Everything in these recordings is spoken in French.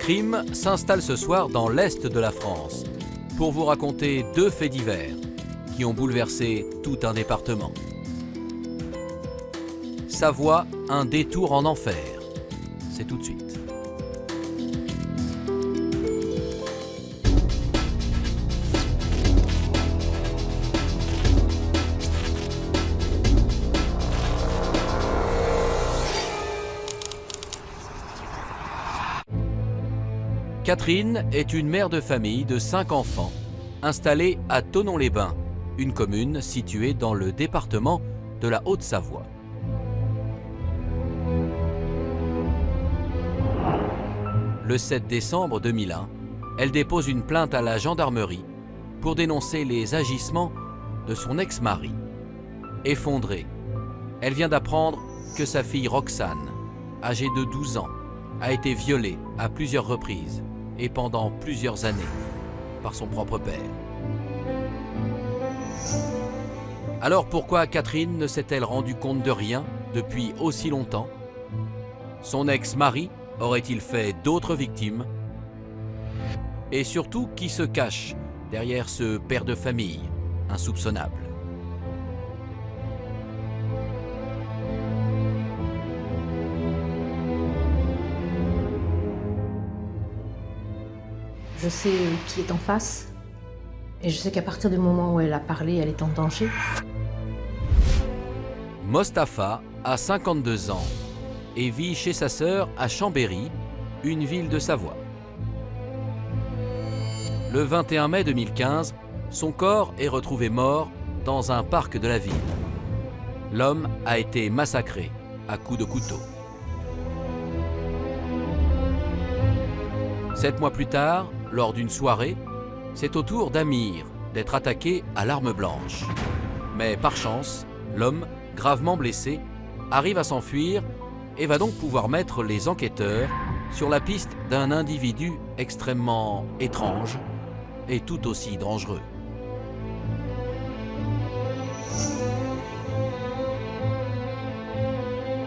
Crime s'installe ce soir dans l'Est de la France pour vous raconter deux faits divers qui ont bouleversé tout un département. Savoie, un détour en enfer. C'est tout de suite. Catherine est une mère de famille de 5 enfants, installée à Thonon-les-Bains, une commune située dans le département de la Haute-Savoie. Le 7 décembre 2001, elle dépose une plainte à la gendarmerie pour dénoncer les agissements de son ex-mari. Effondrée, elle vient d'apprendre que sa fille Roxane, âgée de 12 ans, a été violée à plusieurs reprises et pendant plusieurs années par son propre père. Alors pourquoi Catherine ne s'est-elle rendue compte de rien depuis aussi longtemps? Son ex-mari aurait-il fait d'autres victimes? Et surtout, qui se cache derrière ce père de famille insoupçonnable? Je sais qui est en face et je sais qu'à partir du moment où elle a parlé, elle est en danger. Mostafa a 52 ans et vit chez sa sœur à Chambéry, une ville de Savoie. Le 21 mai 2015, son corps est retrouvé mort dans un parc de la ville. L'homme a été massacré à coups de couteau. 7 mois plus tard, lors d'une soirée, c'est au tour d'Amir d'être attaqué à l'arme blanche. Mais par chance, l'homme, gravement blessé, arrive à s'enfuir et va donc pouvoir mettre les enquêteurs sur la piste d'un individu extrêmement étrange et tout aussi dangereux.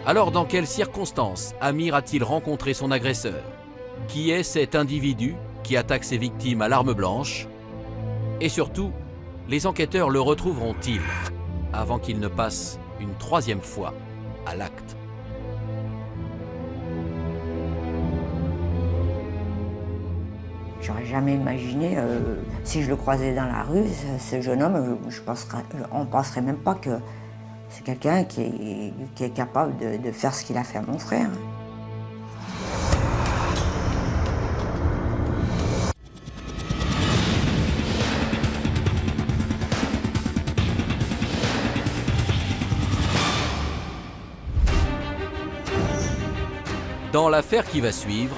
Alors, dans quelles circonstances Amir a-t-il rencontré son agresseur? Qui est cet individu qui attaque ses victimes à l'arme blanche? Et surtout, les enquêteurs le retrouveront-ils avant qu'il ne passe une 3e fois à l'acte? J'aurais jamais imaginé, si je le croisais dans la rue, ce jeune homme, on ne penserait même pas que c'est quelqu'un qui est capable de faire ce qu'il a fait à mon frère. Dans l'affaire qui va suivre,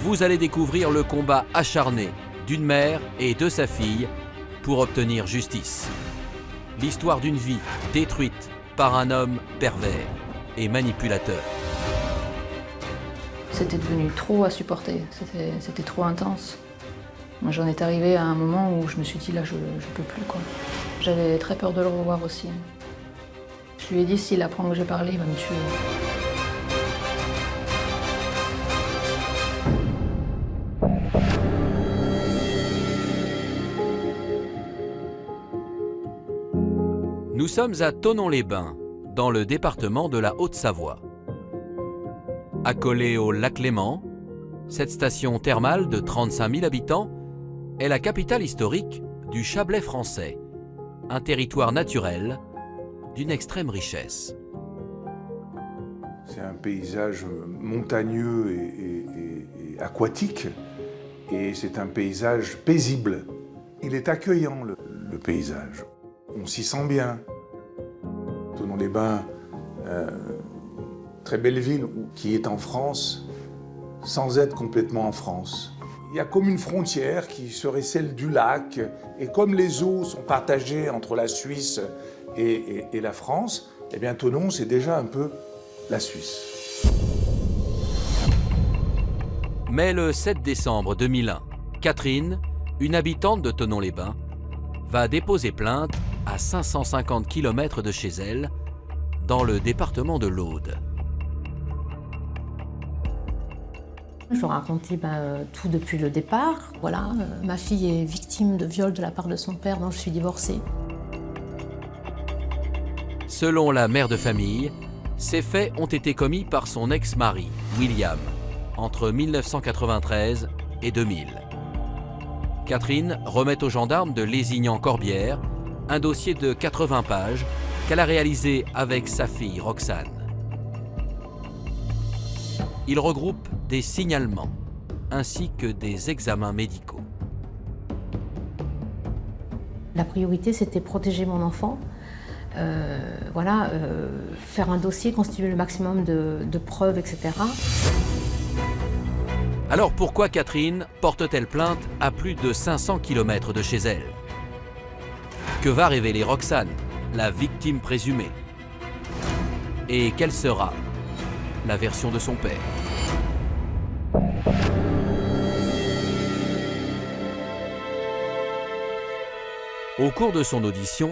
vous allez découvrir le combat acharné d'une mère et de sa fille pour obtenir justice. L'histoire d'une vie détruite par un homme pervers et manipulateur. C'était devenu trop à supporter, c'était trop intense. Moi, j'en étais arrivée à un moment où je me suis dit là, je peux plus quoi. J'avais très peur de le revoir aussi. Je lui ai dit s'il apprend que j'ai parlé, il va me tuer. Nous sommes à Thonon-les-Bains, dans le département de la Haute-Savoie. Accolée au lac Léman, cette station thermale de 35 000 habitants est la capitale historique du Chablais français, un territoire naturel d'une extrême richesse. C'est un paysage montagneux et aquatique, et c'est un paysage paisible. Il est accueillant, le paysage. On s'y sent bien. Thonon-les-Bains, très belle ville qui est en France, sans être complètement en France. Il y a comme une frontière qui serait celle du lac, et comme les eaux sont partagées entre la Suisse et la France, eh bien Thonon, c'est déjà un peu la Suisse. Mais le 7 décembre 2001, Catherine, une habitante de Thonon-les-Bains, va déposer plainte à 550 km de chez elle, dans le département de l'Aude. Je leur racontais tout depuis le départ. Voilà, ma fille est victime de viol de la part de son père, dont je suis divorcée. Selon la mère de famille, ces faits ont été commis par son ex-mari, William, entre 1993 et 2000. Catherine remet aux gendarmes de Lézignan-Corbière un dossier de 80 pages qu'elle a réalisé avec sa fille Roxane. Il regroupe des signalements ainsi que des examens médicaux. La priorité, c'était protéger mon enfant. Faire un dossier, constituer le maximum de preuves, etc. Alors pourquoi Catherine porte-t-elle plainte à plus de 500 km de chez elle? Que va révéler Roxane, la victime présumée? Et quelle sera la version de son père? Au cours de son audition,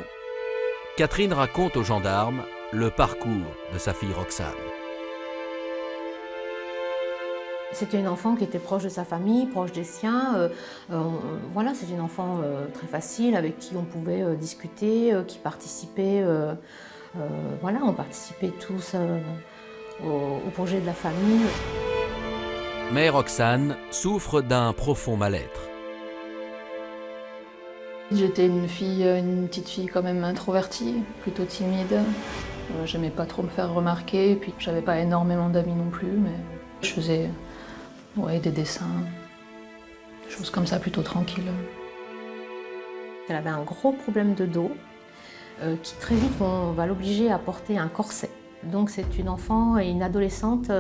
Catherine raconte aux gendarmes le parcours de sa fille Roxane. C'était une enfant qui était proche de sa famille, proche des siens. C'est une enfant très facile, avec qui on pouvait discuter, qui participait. On participait tous au projet de la famille. Mais Roxane souffre d'un profond mal-être. J'étais une petite fille quand même introvertie, plutôt timide. J'aimais pas trop me faire remarquer, puis j'avais pas énormément d'amis non plus, mais je faisais des dessins, des choses comme ça, plutôt tranquilles. Elle avait un gros problème de dos, qui très vite on va l'obliger à porter un corset. Donc c'est une enfant et une adolescente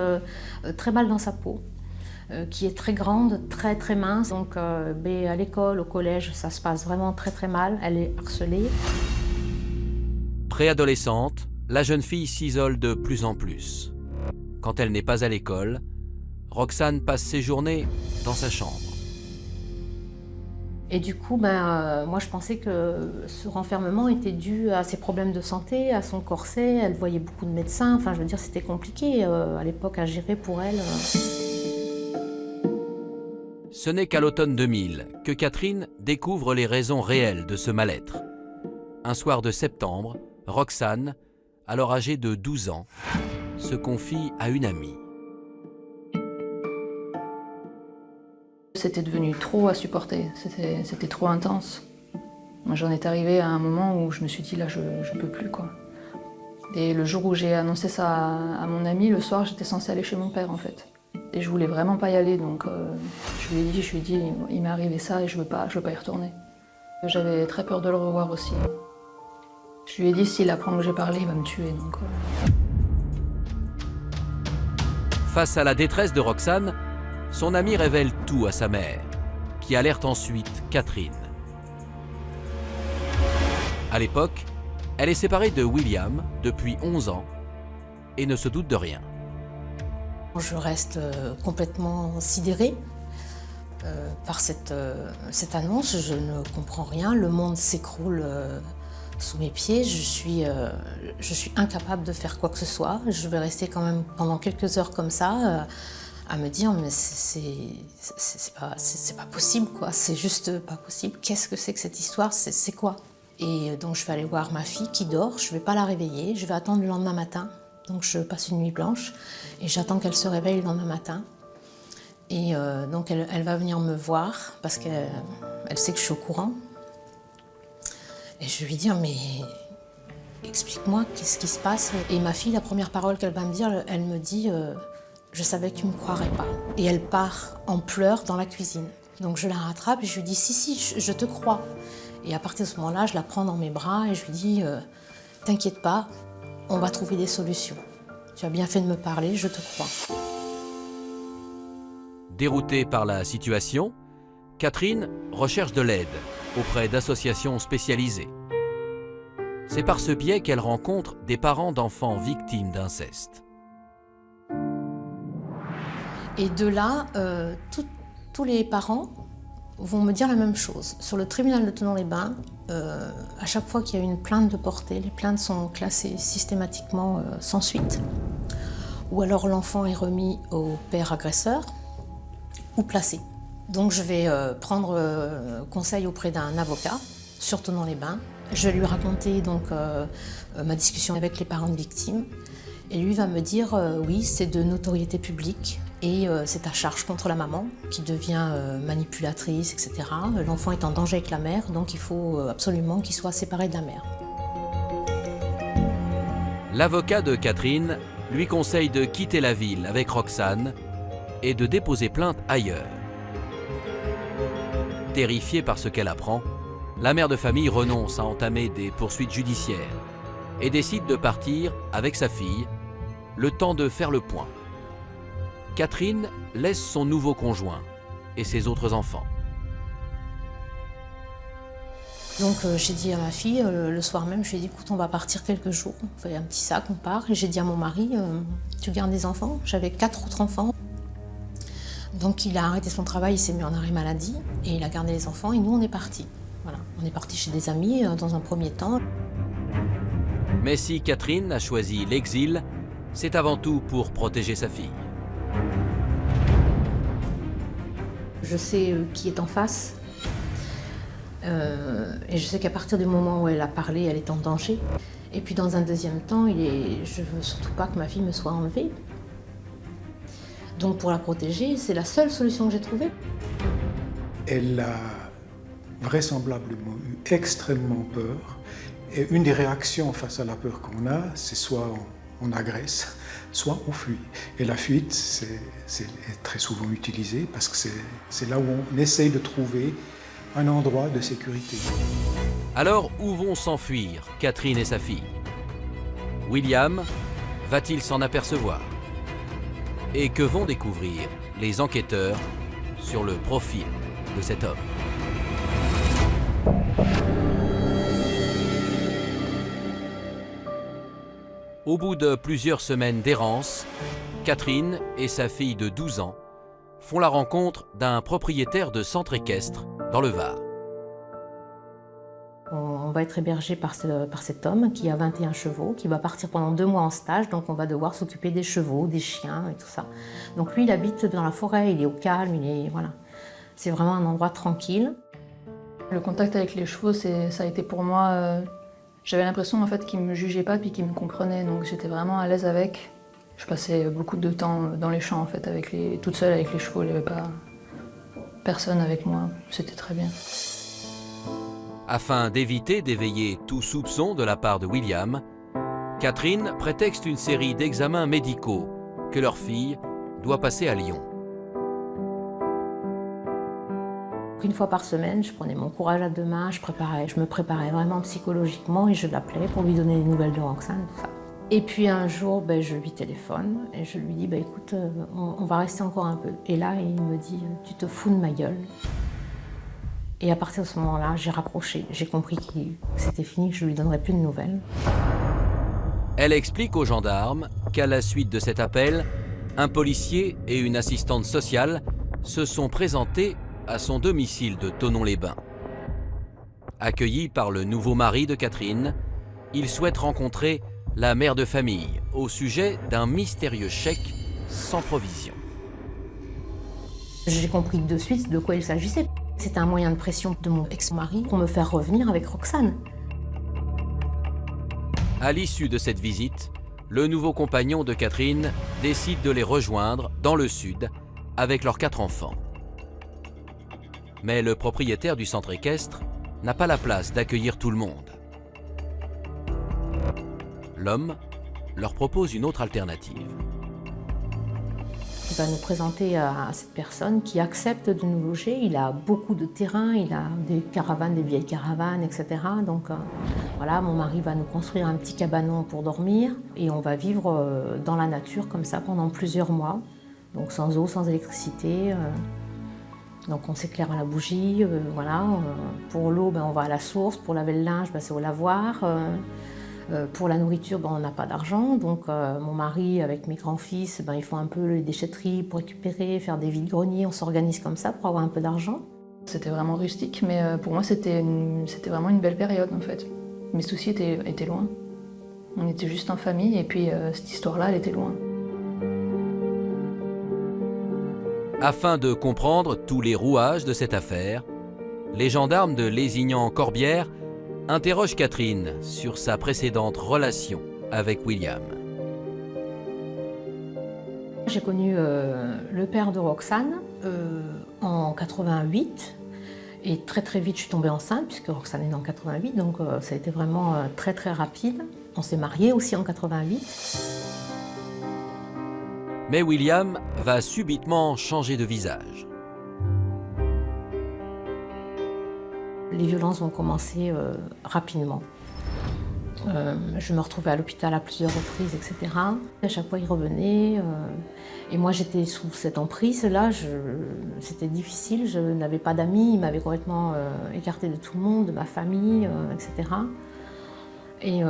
très mal dans sa peau, qui est très grande, très très mince. Donc à l'école, au collège, ça se passe vraiment très très mal. Elle est harcelée. Préadolescente, la jeune fille s'isole de plus en plus. Quand elle n'est pas à l'école, Roxane passe ses journées dans sa chambre. Et du coup, moi je pensais que ce renfermement était dû à ses problèmes de santé, à son corset. Elle voyait beaucoup de médecins. Enfin, je veux dire, c'était compliqué à l'époque à gérer pour elle. Ce n'est qu'à l'automne 2000 que Catherine découvre les raisons réelles de ce mal-être. Un soir de septembre, Roxane, alors âgée de 12 ans, se confie à une amie. C'était devenu trop à supporter, c'était trop intense. Moi, j'en étais arrivée à un moment où je me suis dit, là, je peux plus, quoi. Et le jour où j'ai annoncé ça à mon ami, le soir, j'étais censée aller chez mon père, en fait. Et je voulais vraiment pas y aller, donc je lui ai dit, il m'est arrivé ça et je veux pas y retourner. J'avais très peur de le revoir aussi. Je lui ai dit, s'il apprend que j'ai parlé, il va me tuer, donc... Face à la détresse de Roxane, son ami révèle tout à sa mère, qui alerte ensuite Catherine. À l'époque, elle est séparée de William depuis 11 ans et ne se doute de rien. Je reste complètement sidérée par cette annonce. Je ne comprends rien. Le monde s'écroule sous mes pieds. Je suis incapable de faire quoi que ce soit. Je vais rester quand même pendant quelques heures comme ça, à me dire mais c'est pas possible, quoi. C'est juste pas possible. Qu'est-ce que c'est que cette histoire? C'est quoi? Et donc je vais aller voir ma fille qui dort. Je vais pas la réveiller. Je vais attendre le lendemain matin. Donc je passe une nuit blanche et j'attends qu'elle se réveille le lendemain matin. Et donc elle va venir me voir parce qu'elle sait que je suis au courant. Et je vais lui dire, mais explique-moi, qu'est-ce qui se passe? Et ma fille, la première parole qu'elle va me dire, elle me dit, je savais que tu ne me croirais pas. Et elle part en pleurs dans la cuisine. Donc je la rattrape et je lui dis, si, je te crois. Et à partir de ce moment-là, je la prends dans mes bras et je lui dis, t'inquiète pas, on va trouver des solutions. Tu as bien fait de me parler, je te crois. Déroutée par la situation, Catherine recherche de l'aide auprès d'associations spécialisées. C'est par ce biais qu'elle rencontre des parents d'enfants victimes d'inceste. Et de là, tous les parents vont me dire la même chose. Sur le tribunal de Thonon-les-Bains, à chaque fois qu'il y a une plainte de portée, les plaintes sont classées systématiquement sans suite. Ou alors l'enfant est remis au père agresseur, où placer. Donc je vais prendre conseil auprès d'un avocat sur Thonon-les-Bains. Je vais lui raconter donc ma discussion avec les parents de victimes. Et lui va me dire oui, c'est de notoriété publique et c'est à charge contre la maman qui devient manipulatrice, etc. L'enfant est en danger avec la mère, donc il faut absolument qu'il soit séparé de la mère. L'avocat de Catherine lui conseille de quitter la ville avec Roxane et de déposer plainte ailleurs. Terrifiée par ce qu'elle apprend, la mère de famille renonce à entamer des poursuites judiciaires et décide de partir avec sa fille, le temps de faire le point. Catherine laisse son nouveau conjoint et ses autres enfants. Donc j'ai dit à ma fille, le soir même, je lui ai dit, écoute, on va partir quelques jours. On fait un petit sac, on part. Et j'ai dit à mon mari, tu gardes des enfants? J'avais 4 autres enfants. Donc il a arrêté son travail, il s'est mis en arrêt maladie et il a gardé les enfants et nous on est partis. Voilà, on est partis chez des amis dans un premier temps. Mais si Catherine a choisi l'exil, c'est avant tout pour protéger sa fille. Je sais qui est en face et je sais qu'à partir du moment où elle a parlé, elle est en danger. Et puis dans un deuxième temps, je ne veux surtout pas que ma fille me soit enlevée. Donc pour la protéger, c'est la seule solution que j'ai trouvée. Elle a vraisemblablement eu extrêmement peur. Et une des réactions face à la peur qu'on a, c'est soit on agresse, soit on fuit. Et la fuite, c'est très souvent utilisé parce que c'est là où on essaye de trouver un endroit de sécurité. Alors, où vont s'enfuir Catherine et sa fille? William va-t-il s'en apercevoir? Et que vont découvrir les enquêteurs sur le profil de cet homme? Au bout de plusieurs semaines d'errance, Catherine et sa fille de 12 ans font la rencontre d'un propriétaire de centre équestre dans le Var. On va être hébergé par cet homme qui a 21 chevaux, qui va partir pendant 2 mois en stage, donc on va devoir s'occuper des chevaux, des chiens et tout ça. Donc lui, il habite dans la forêt, il est au calme, voilà. C'est vraiment un endroit tranquille. Le contact avec les chevaux, ça a été pour moi... J'avais l'impression en fait qu'ils ne me jugeaient pas puis qu'ils me comprenaient, donc j'étais vraiment à l'aise avec. Je passais beaucoup de temps dans les champs en fait, toute seule avec les chevaux, il n'y avait pas personne avec moi, c'était très bien. Afin d'éviter d'éveiller tout soupçon de la part de William, Catherine prétexte une série d'examens médicaux que leur fille doit passer à Lyon. Une fois par semaine, je prenais mon courage à 2 mains, je me préparais vraiment psychologiquement et je l'appelais pour lui donner des nouvelles de Roxane, tout ça. Et puis un jour, je lui téléphone et je lui dis, écoute, on va rester encore un peu. Et là, il me dit, tu te fous de ma gueule. Et à partir de ce moment-là, j'ai raccroché. J'ai compris que c'était fini, que je ne lui donnerais plus de nouvelles. Elle explique aux gendarmes qu'à la suite de cet appel, un policier et une assistante sociale se sont présentés à son domicile de Thonon-les-Bains. Accueilli par le nouveau mari de Catherine, il souhaite rencontrer la mère de famille au sujet d'un mystérieux chèque sans provision. J'ai compris de suite de quoi il s'agissait. C'était un moyen de pression de mon ex-mari pour me faire revenir avec Roxane. À l'issue de cette visite, le nouveau compagnon de Catherine décide de les rejoindre dans le sud avec leurs 4 enfants. Mais le propriétaire du centre équestre n'a pas la place d'accueillir tout le monde. L'homme leur propose une autre alternative. Il va nous présenter à cette personne qui accepte de nous loger. Il a beaucoup de terrain, il a des caravanes, des vieilles caravanes, etc. Donc voilà, mon mari va nous construire un petit cabanon pour dormir et on va vivre dans la nature comme ça pendant plusieurs mois. Donc sans eau, sans électricité. Donc on s'éclaire à la bougie, voilà. Pour l'eau, on va à la source. Pour laver le linge, c'est au lavoir. Pour la nourriture, on n'a pas d'argent. Donc mon mari, avec mes grands-fils, ils font un peu les déchetteries pour récupérer, faire des vides-greniers. On s'organise comme ça pour avoir un peu d'argent. C'était vraiment rustique, mais pour moi, c'était vraiment une belle période, en fait. Mes soucis étaient loin. On était juste en famille, et puis cette histoire-là, elle était loin. Afin de comprendre tous les rouages de cette affaire, les gendarmes de Lézignan-Corbière interrogent Catherine sur sa précédente relation avec William. J'ai connu le père de Roxane en 88 et très vite je suis tombée enceinte puisque Roxane est née en 88, donc ça a été vraiment très rapide. On s'est mariés aussi en 88. Mais William va subitement changer de visage. Les violences vont commencer rapidement. Je me retrouvais à l'hôpital à plusieurs reprises, etc. À chaque fois, il revenait. Et moi, j'étais sous cette emprise-là. C'était difficile. Je n'avais pas d'amis. Il m'avait complètement écartée de tout le monde, de ma famille, etc. Et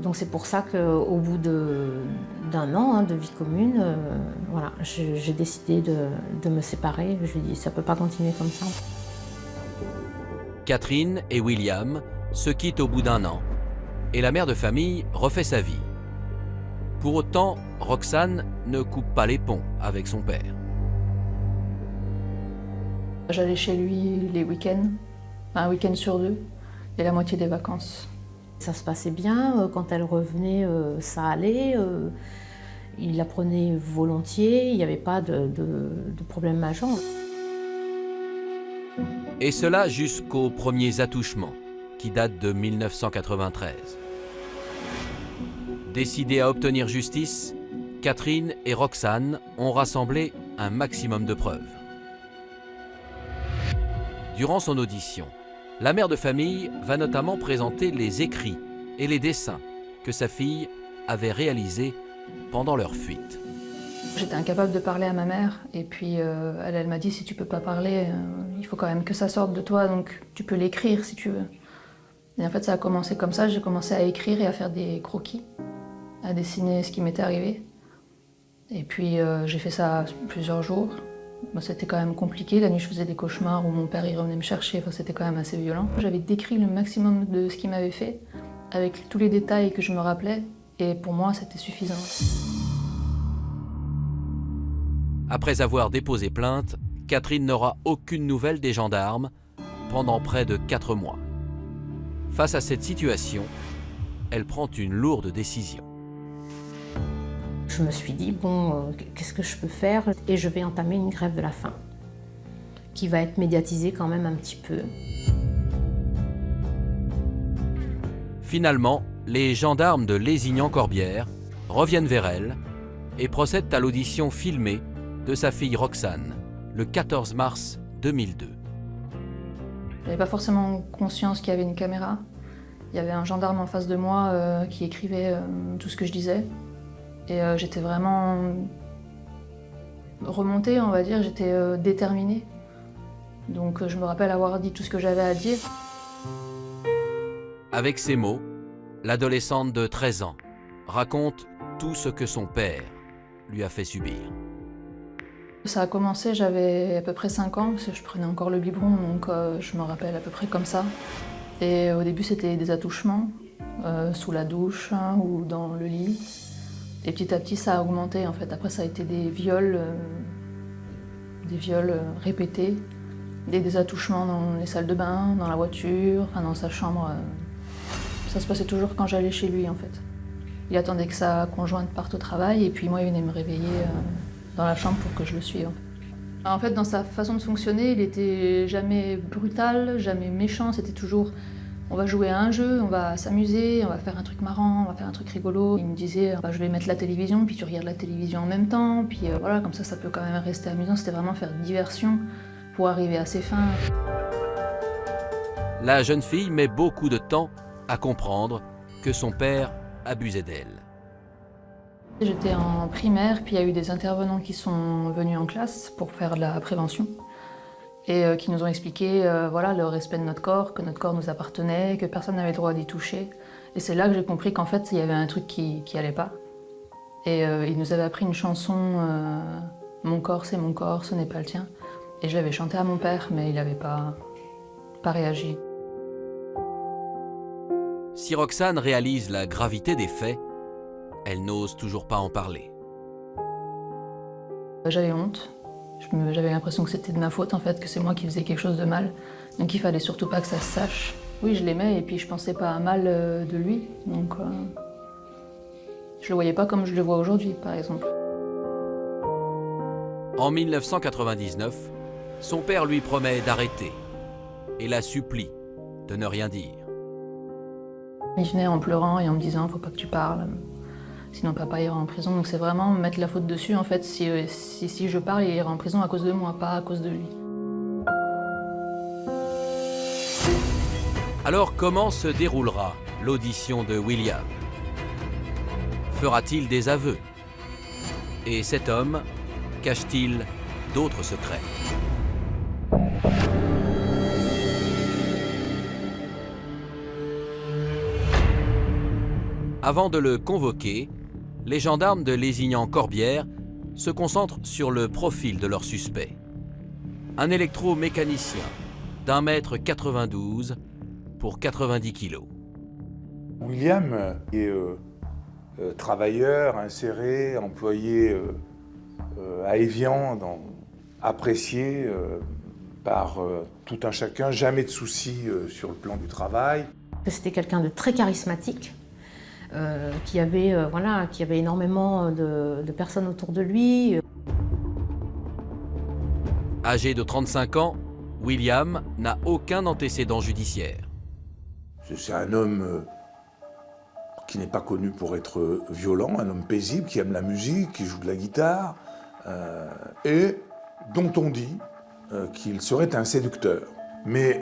donc, c'est pour ça qu'au bout d'un an de vie commune, voilà, j'ai décidé de me séparer. Je lui ai dit, ça ne peut pas continuer comme ça. Catherine et William se quittent au bout d'un an et la mère de famille refait sa vie. Pour autant, Roxane ne coupe pas les ponts avec son père. J'allais chez lui les week-ends, un week-end sur 2, et la moitié des vacances. Ça se passait bien, quand elle revenait, ça allait. Il la prenait volontiers, il n'y avait pas de problème majeur. Et cela jusqu'aux premiers attouchements, qui datent de 1993. Décidées à obtenir justice, Catherine et Roxane ont rassemblé un maximum de preuves. Durant son audition, la mère de famille va notamment présenter les écrits et les dessins que sa fille avait réalisés pendant leur fuite. J'étais incapable de parler à ma mère et puis elle m'a dit si tu peux pas parler, il faut quand même que ça sorte de toi, donc tu peux l'écrire si tu veux. Et en fait ça a commencé comme ça, j'ai commencé à écrire et à faire des croquis, à dessiner ce qui m'était arrivé. Et puis j'ai fait ça plusieurs jours. Bon, c'était quand même compliqué, la nuit je faisais des cauchemars où mon père il revenait me chercher, enfin, c'était quand même assez violent. J'avais décrit le maximum de ce qu'il m'avait fait, avec tous les détails que je me rappelais, et pour moi c'était suffisant. Après avoir déposé plainte, Catherine n'aura aucune nouvelle des gendarmes pendant près de 4 mois. Face à cette situation, elle prend une lourde décision. Je me suis dit, bon, qu'est-ce que je peux faire? Et je vais entamer une grève de la faim, qui va être médiatisée quand même un petit peu. Finalement, les gendarmes de Lézignan-Corbière reviennent vers elle et procèdent à l'audition filmée de sa fille Roxane, le 14 mars 2002. J'avais pas forcément conscience qu'il y avait une caméra. Il y avait un gendarme en face de moi qui écrivait tout ce que je disais. Et j'étais vraiment remontée, on va dire, j'étais déterminée. Donc je me rappelle avoir dit tout ce que j'avais à dire. Avec ces mots, l'adolescente de 13 ans raconte tout ce que son père lui a fait subir. Ça a commencé, j'avais à peu près 5 ans, parce que je prenais encore le biberon, donc je me rappelle à peu près comme ça. Et au début, c'était des attouchements, sous la douche ou dans le lit. Et petit à petit, ça a augmenté en fait. Après, ça a été des viols répétés, des attouchements dans les salles de bain, dans la voiture, enfin dans sa chambre. Ça se passait toujours quand j'allais chez lui en fait. Il attendait que sa conjointe parte au travail et puis moi, il venait me réveiller dans la chambre pour que je le suive. En fait, dans sa façon de fonctionner, il était jamais brutal, jamais méchant. C'était toujours, on va jouer à un jeu, on va s'amuser, on va faire un truc marrant, on va faire un truc rigolo. Il me disait, je vais mettre la télévision, puis tu regardes la télévision en même temps, puis voilà, comme ça peut quand même rester amusant. C'était vraiment faire diversion pour arriver à ses fins. La jeune fille met beaucoup de temps à comprendre que son père abusait d'elle. J'étais en primaire, puis il y a eu des intervenants qui sont venus en classe pour faire de la prévention et qui nous ont expliqué voilà, le respect de notre corps, que notre corps nous appartenait, que personne n'avait le droit d'y toucher. Et c'est là que j'ai compris qu'en fait, il y avait un truc qui allait pas. Et ils nous avaient appris une chanson « Mon corps, c'est mon corps, ce n'est pas le tien ». Et je l'avais chantée à mon père, mais il n'avait pas réagi. Si Roxane réalise la gravité des faits, elle n'ose toujours pas en parler. J'avais honte. Je J'avais l'impression que c'était de ma faute en fait, que c'est moi qui faisais quelque chose de mal. Donc il fallait surtout pas que ça se sache. Oui, je l'aimais et puis je pensais pas à mal de lui. Donc je le voyais pas comme je le vois aujourd'hui, par exemple. En 1999, son père lui promet d'arrêter et la supplie de ne rien dire. Il venait en pleurant et en me disant « faut pas que tu parles, sinon papa ira en prison ». Donc c'est vraiment me mettre la faute dessus en fait. Si je parle, il ira en prison à cause de moi, pas à cause de lui. Alors comment se déroulera l'audition de William? Fera-t-il des aveux? Et cet homme cache-t-il d'autres secrets? Avant de le convoquer, les gendarmes de Lézignan-Corbière se concentrent sur le profil de leur suspect. Un électromécanicien d'1,92 m pour 90 kg. William est travailleur, inséré, employé à Évian, apprécié par tout un chacun, jamais de soucis sur le plan du travail. C'était quelqu'un de très charismatique, qui avait énormément de personnes autour de lui. Âgé de 35 ans, William n'a aucun antécédent judiciaire. C'est un homme qui n'est pas connu pour être violent, un homme paisible, qui aime la musique, qui joue de la guitare, et dont on dit qu'il serait un séducteur. Mais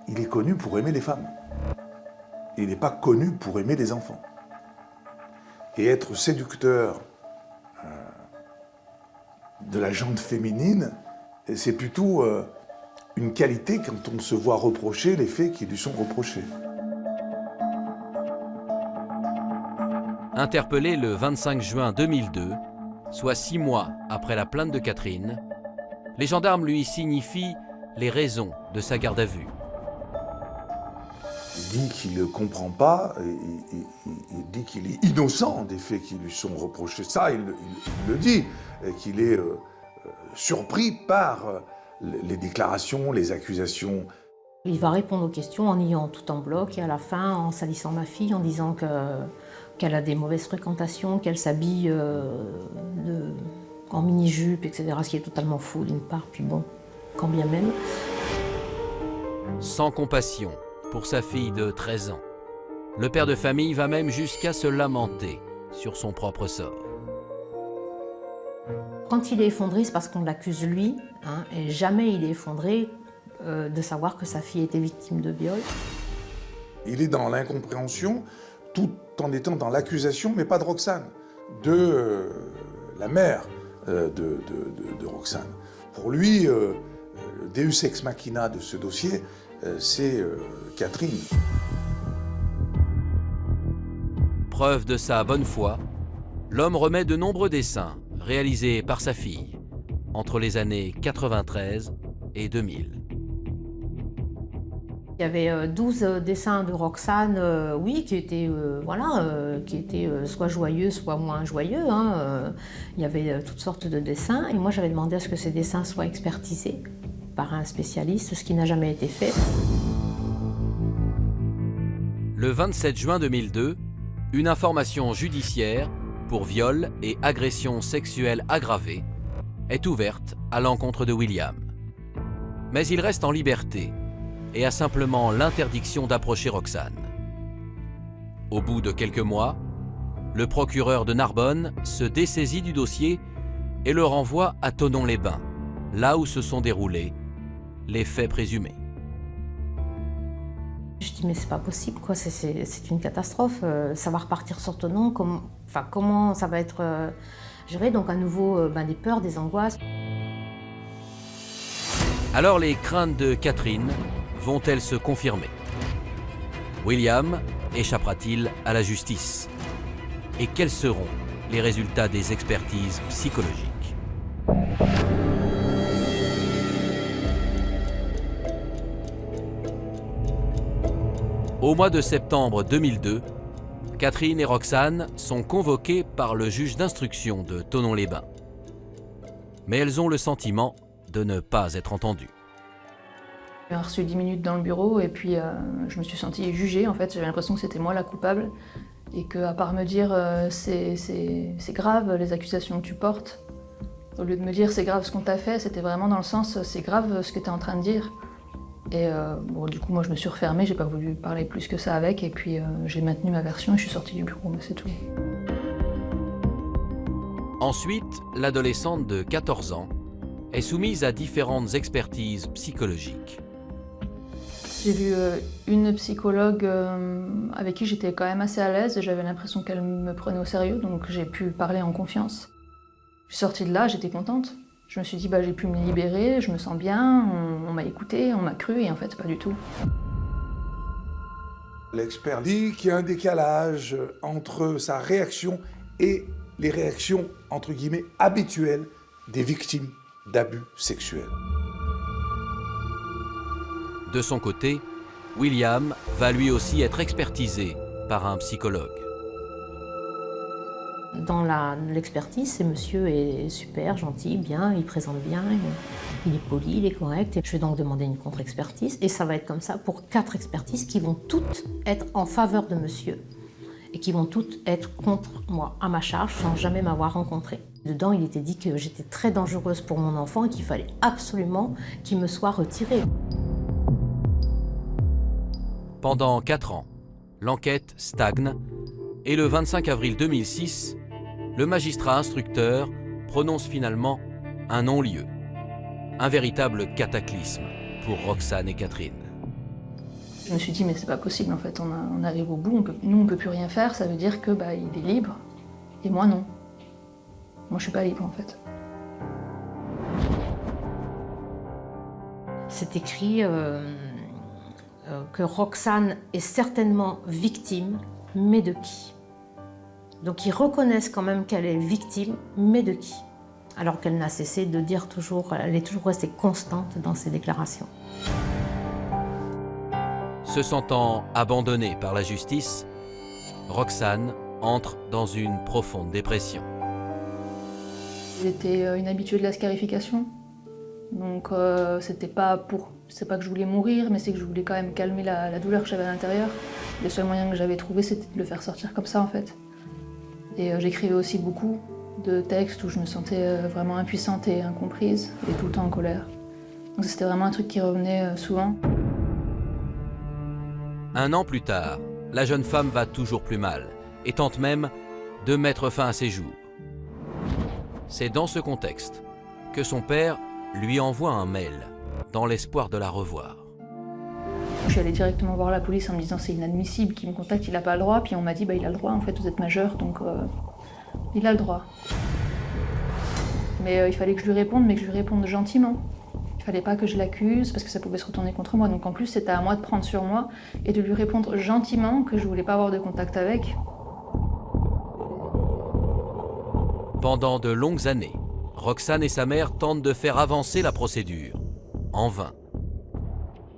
il est connu pour aimer les femmes. Il n'est pas connu pour aimer les enfants. Et être séducteur de la gente féminine, c'est plutôt une qualité quand on se voit reprocher les faits qui lui sont reprochés. Interpellé le 25 juin 2002, soit 6 mois après la plainte de Catherine, les gendarmes lui signifient les raisons de sa garde à vue. Il dit qu'il ne comprend pas, il dit qu'il est innocent des faits qui lui sont reprochés. Ça, il le dit, qu'il est surpris par les déclarations, les accusations. Il va répondre aux questions en niant tout en bloc et à la fin en salissant ma fille, en disant qu'elle a des mauvaises fréquentations, qu'elle s'habille en mini-jupe, etc. Ce qui est totalement faux d'une part, puis bon, quand bien même. Sans compassion pour sa fille de 13 ans, le père de famille va même jusqu'à se lamenter sur son propre sort. Quand il est effondré, c'est parce qu'on l'accuse lui, hein, et jamais il est effondré de savoir que sa fille était victime de viol. Il est dans l'incompréhension, tout en étant dans l'accusation, mais pas de Roxane, de la mère de Roxane. Pour lui, le deus ex machina de ce dossier, c'est Catherine. Preuve de sa bonne foi, l'homme remet de nombreux dessins réalisés par sa fille entre les années 93 et 2000. Il y avait 12 dessins de Roxane, oui, qui étaient, soit joyeux, soit moins joyeux. Hein. Il y avait toutes sortes de dessins. Et moi, j'avais demandé à ce que ces dessins soient expertisés par un spécialiste, ce qui n'a jamais été fait. Le 27 juin 2002, une information judiciaire pour viol et agression sexuelle aggravée est ouverte à l'encontre de William. Mais il reste en liberté et a simplement l'interdiction d'approcher Roxane. Au bout de quelques mois, le procureur de Narbonne se dessaisit du dossier et le renvoie à Thonon-les-Bains, là où se sont déroulés les faits présumés. Je dis mais c'est pas possible, quoi. C'est une catastrophe. Ça va repartir sur Thonon, comment ça va être géré, donc à nouveau des peurs, des angoisses. Alors les craintes de Catherine vont-elles se confirmer? William échappera-t-il à la justice? Et quels seront les résultats des expertises psychologiques? Au mois de septembre 2002, Catherine et Roxane sont convoquées par le juge d'instruction de Thonon-les-Bains. mais elles ont le sentiment de ne pas être entendues. J'ai reçu 10 minutes dans le bureau et puis je me suis sentie jugée en fait. J'avais l'impression que c'était moi la coupable et qu'à part me dire c'est grave les accusations que tu portes, au lieu de me dire c'est grave ce qu'on t'a fait, c'était vraiment dans le sens c'est grave ce que tu es en train de dire. Et bon, du coup moi je me suis refermée, j'ai pas voulu parler plus que ça avec et puis j'ai maintenu ma version et je suis sortie du bureau, mais c'est tout. Ensuite, l'adolescente de 14 ans est soumise à différentes expertises psychologiques. J'ai vu une psychologue avec qui j'étais quand même assez à l'aise et j'avais l'impression qu'elle me prenait au sérieux, donc j'ai pu parler en confiance. Je suis sortie de là, j'étais contente. Je me suis dit, j'ai pu me libérer, je me sens bien, on m'a écouté, on m'a cru, et en fait, pas du tout. L'expert dit qu'il y a un décalage entre sa réaction et les réactions, entre guillemets, habituelles des victimes d'abus sexuels. De son côté, William va lui aussi être expertisé par un psychologue. Dans l'expertise, ce monsieur est super, gentil, bien, il présente bien, il est poli, il est correct. Je vais donc demander une contre-expertise et ça va être comme ça pour 4 expertises qui vont toutes être en faveur de monsieur et qui vont toutes être contre moi, à ma charge, sans jamais m'avoir rencontrée. Dedans, il était dit que j'étais très dangereuse pour mon enfant et qu'il fallait absolument qu'il me soit retiré. Pendant 4 ans, l'enquête stagne et le 25 avril 2006, le magistrat instructeur prononce finalement un non-lieu. Un véritable cataclysme pour Roxane et Catherine. Je me suis dit, mais c'est pas possible en fait, on arrive au bout, nous on peut plus rien faire, ça veut dire que il est libre, et moi non. Moi je suis pas libre en fait. C'est écrit que Roxane est certainement victime, mais de qui? Donc ils reconnaissent quand même qu'elle est victime, mais de qui? Alors qu'elle n'a cessé de dire toujours, elle est toujours restée constante dans ses déclarations. Se sentant abandonnée par la justice, Roxane entre dans une profonde dépression. J'étais une habituée de la scarification, donc c'est pas que je voulais mourir, mais c'est que je voulais quand même calmer la douleur que j'avais à l'intérieur. Le seul moyen que j'avais trouvé, c'était de le faire sortir comme ça en fait. Et j'écrivais aussi beaucoup de textes où je me sentais vraiment impuissante et incomprise, et tout le temps en colère. Donc c'était vraiment un truc qui revenait souvent. 1 an plus tard, la jeune femme va toujours plus mal et tente même de mettre fin à ses jours. C'est dans ce contexte que son père lui envoie un mail dans l'espoir de la revoir. Je suis allée directement voir la police en me disant c'est inadmissible qu'il me contacte, il n'a pas le droit. Puis on m'a dit il a le droit, en fait vous êtes majeur, donc il a le droit. Mais il fallait que je lui réponde, mais que je lui réponde gentiment. Il fallait pas que je l'accuse parce que ça pouvait se retourner contre moi. Donc en plus c'était à moi de prendre sur moi et de lui répondre gentiment que je voulais pas avoir de contact avec. Pendant de longues années, Roxane et sa mère tentent de faire avancer la procédure. En vain.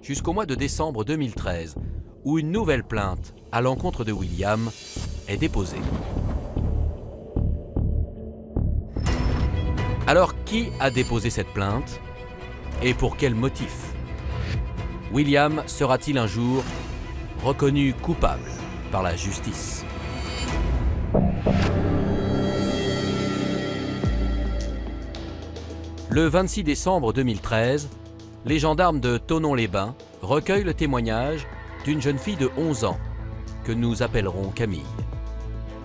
Jusqu'au mois de décembre 2013, où une nouvelle plainte à l'encontre de William est déposée. Alors, qui a déposé cette plainte et pour quel motif? William sera-t-il un jour reconnu coupable par la justice? Le 26 décembre 2013, les gendarmes de Thonon-les-Bains recueillent le témoignage d'une jeune fille de 11 ans que nous appellerons Camille.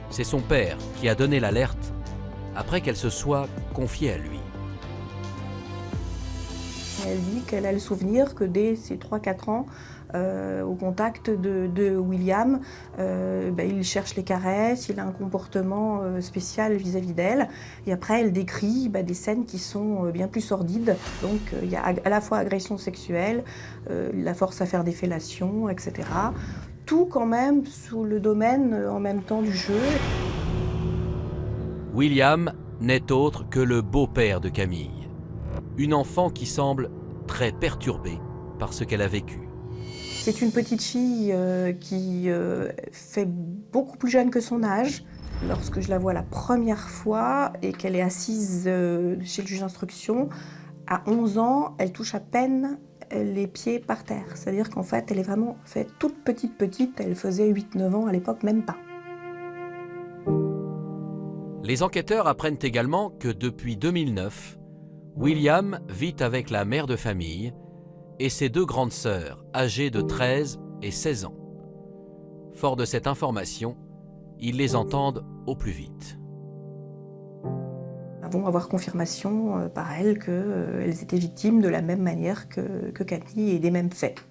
C'est son père qui a donné l'alerte après qu'elle se soit confiée à lui. Elle dit qu'elle a le souvenir que dès ses 3-4 ans, au contact de William, il cherche les caresses, il a un comportement spécial vis-à-vis d'elle. Et après, elle décrit des scènes qui sont bien plus sordides. Donc, il y a à la fois agression sexuelle, la force à faire des fellations, etc. Tout quand même sous le domaine en même temps du jeu. William n'est autre que le beau-père de Camille. Une enfant qui semble très perturbée par ce qu'elle a vécu. C'est une petite fille qui fait beaucoup plus jeune que son âge. Lorsque je la vois la première fois et qu'elle est assise chez le juge d'instruction, à 11 ans, elle touche à peine les pieds par terre. C'est-à-dire qu'en fait, elle est vraiment faite toute petite. Elle faisait 8-9 ans à l'époque, même pas. Les enquêteurs apprennent également que depuis 2009, William vit avec la mère de famille et ses 2 grandes sœurs, âgées de 13 et 16 ans. Fort de cette information, ils les entendent au plus vite. Nous avons avoir confirmation par elles qu'elles étaient victimes de la même manière que Camille et des mêmes faits.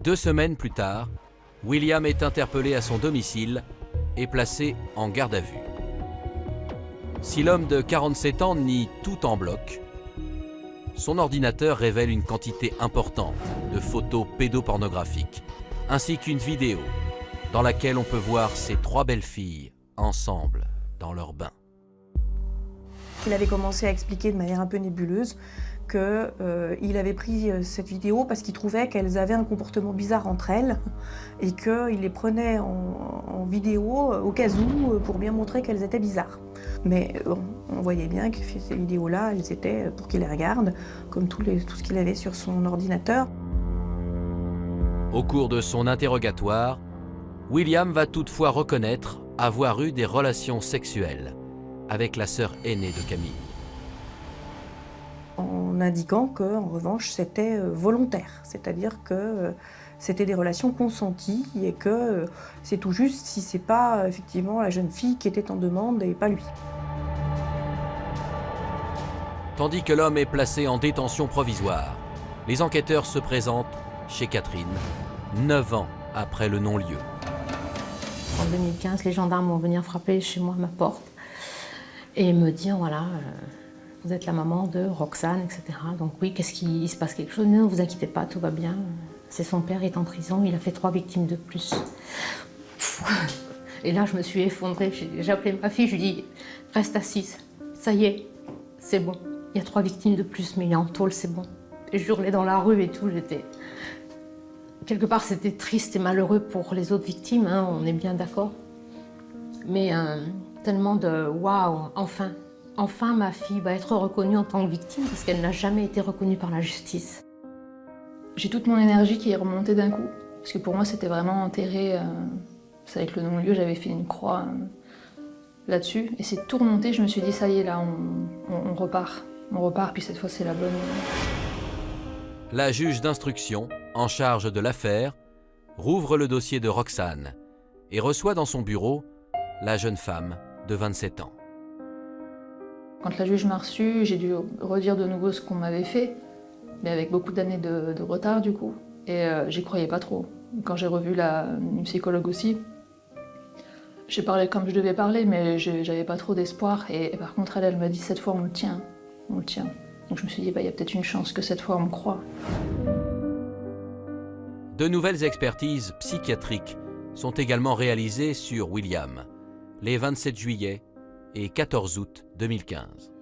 2 semaines plus tard, William est interpellé à son domicile et placé en garde à vue. Si l'homme de 47 ans nie tout en bloc, son ordinateur révèle une quantité importante de photos pédopornographiques, ainsi qu'une vidéo dans laquelle on peut voir ces 3 belles filles ensemble dans leur bain. Il avait commencé à expliquer de manière un peu nébuleuse qu'il avait pris cette vidéo parce qu'il trouvait qu'elles avaient un comportement bizarre entre elles et qu'il les prenait en vidéo au cas où pour bien montrer qu'elles étaient bizarres. Mais on voyait bien que ces vidéos-là, elles étaient pour qu'il les regarde, comme tout ce qu'il avait sur son ordinateur. Au cours de son interrogatoire, William va toutefois reconnaître avoir eu des relations sexuelles avec la sœur aînée de Camille. En indiquant qu'en revanche c'était volontaire, c'est-à-dire que c'était des relations consenties et que c'est tout juste si c'est pas effectivement la jeune fille qui était en demande et pas lui. Tandis que l'homme est placé en détention provisoire, les enquêteurs se présentent chez Catherine, 9 ans après le non-lieu. En 2015, les gendarmes vont venir frapper chez moi à ma porte et me dire, voilà, vous êtes la maman de Roxane, etc. Donc oui, qu'est-ce qu'il se passe quelque chose? Ne vous inquiétez pas, tout va bien. C'est son père, il est en prison, il a fait 3 victimes de plus. Et là, je me suis effondrée. J'ai appelé ma fille, je lui ai dit, reste assise, ça y est, c'est bon. Il y a 3 victimes de plus, mais il est en tôle, c'est bon. Et je hurlais dans la rue et tout, j'étais... Quelque part, c'était triste et malheureux pour les autres victimes, hein, on est bien d'accord. Mais tellement de waouh, enfin ma fille va être reconnue en tant que victime parce qu'elle n'a jamais été reconnue par la justice. J'ai toute mon énergie qui est remontée d'un coup, parce que pour moi c'était vraiment enterré. C'est avec le non-lieu, j'avais fait une croix là-dessus, et c'est tout remonté. Je me suis dit ça y est, là on repart, puis cette fois c'est la bonne. La juge d'instruction, en charge de l'affaire, rouvre le dossier de Roxane et reçoit dans son bureau la jeune femme de 27 ans. Quand la juge m'a reçue, j'ai dû redire de nouveau ce qu'on m'avait fait, mais avec beaucoup d'années de retard du coup, et j'y croyais pas trop. Quand j'ai revu une psychologue aussi, j'ai parlé comme je devais parler, mais j'avais pas trop d'espoir, et par contre elle m'a dit cette fois on le tient. Donc je me suis dit, il y a peut-être une chance que cette fois on me croit. De nouvelles expertises psychiatriques sont également réalisées sur William, les 27 juillet et 14 août 2015.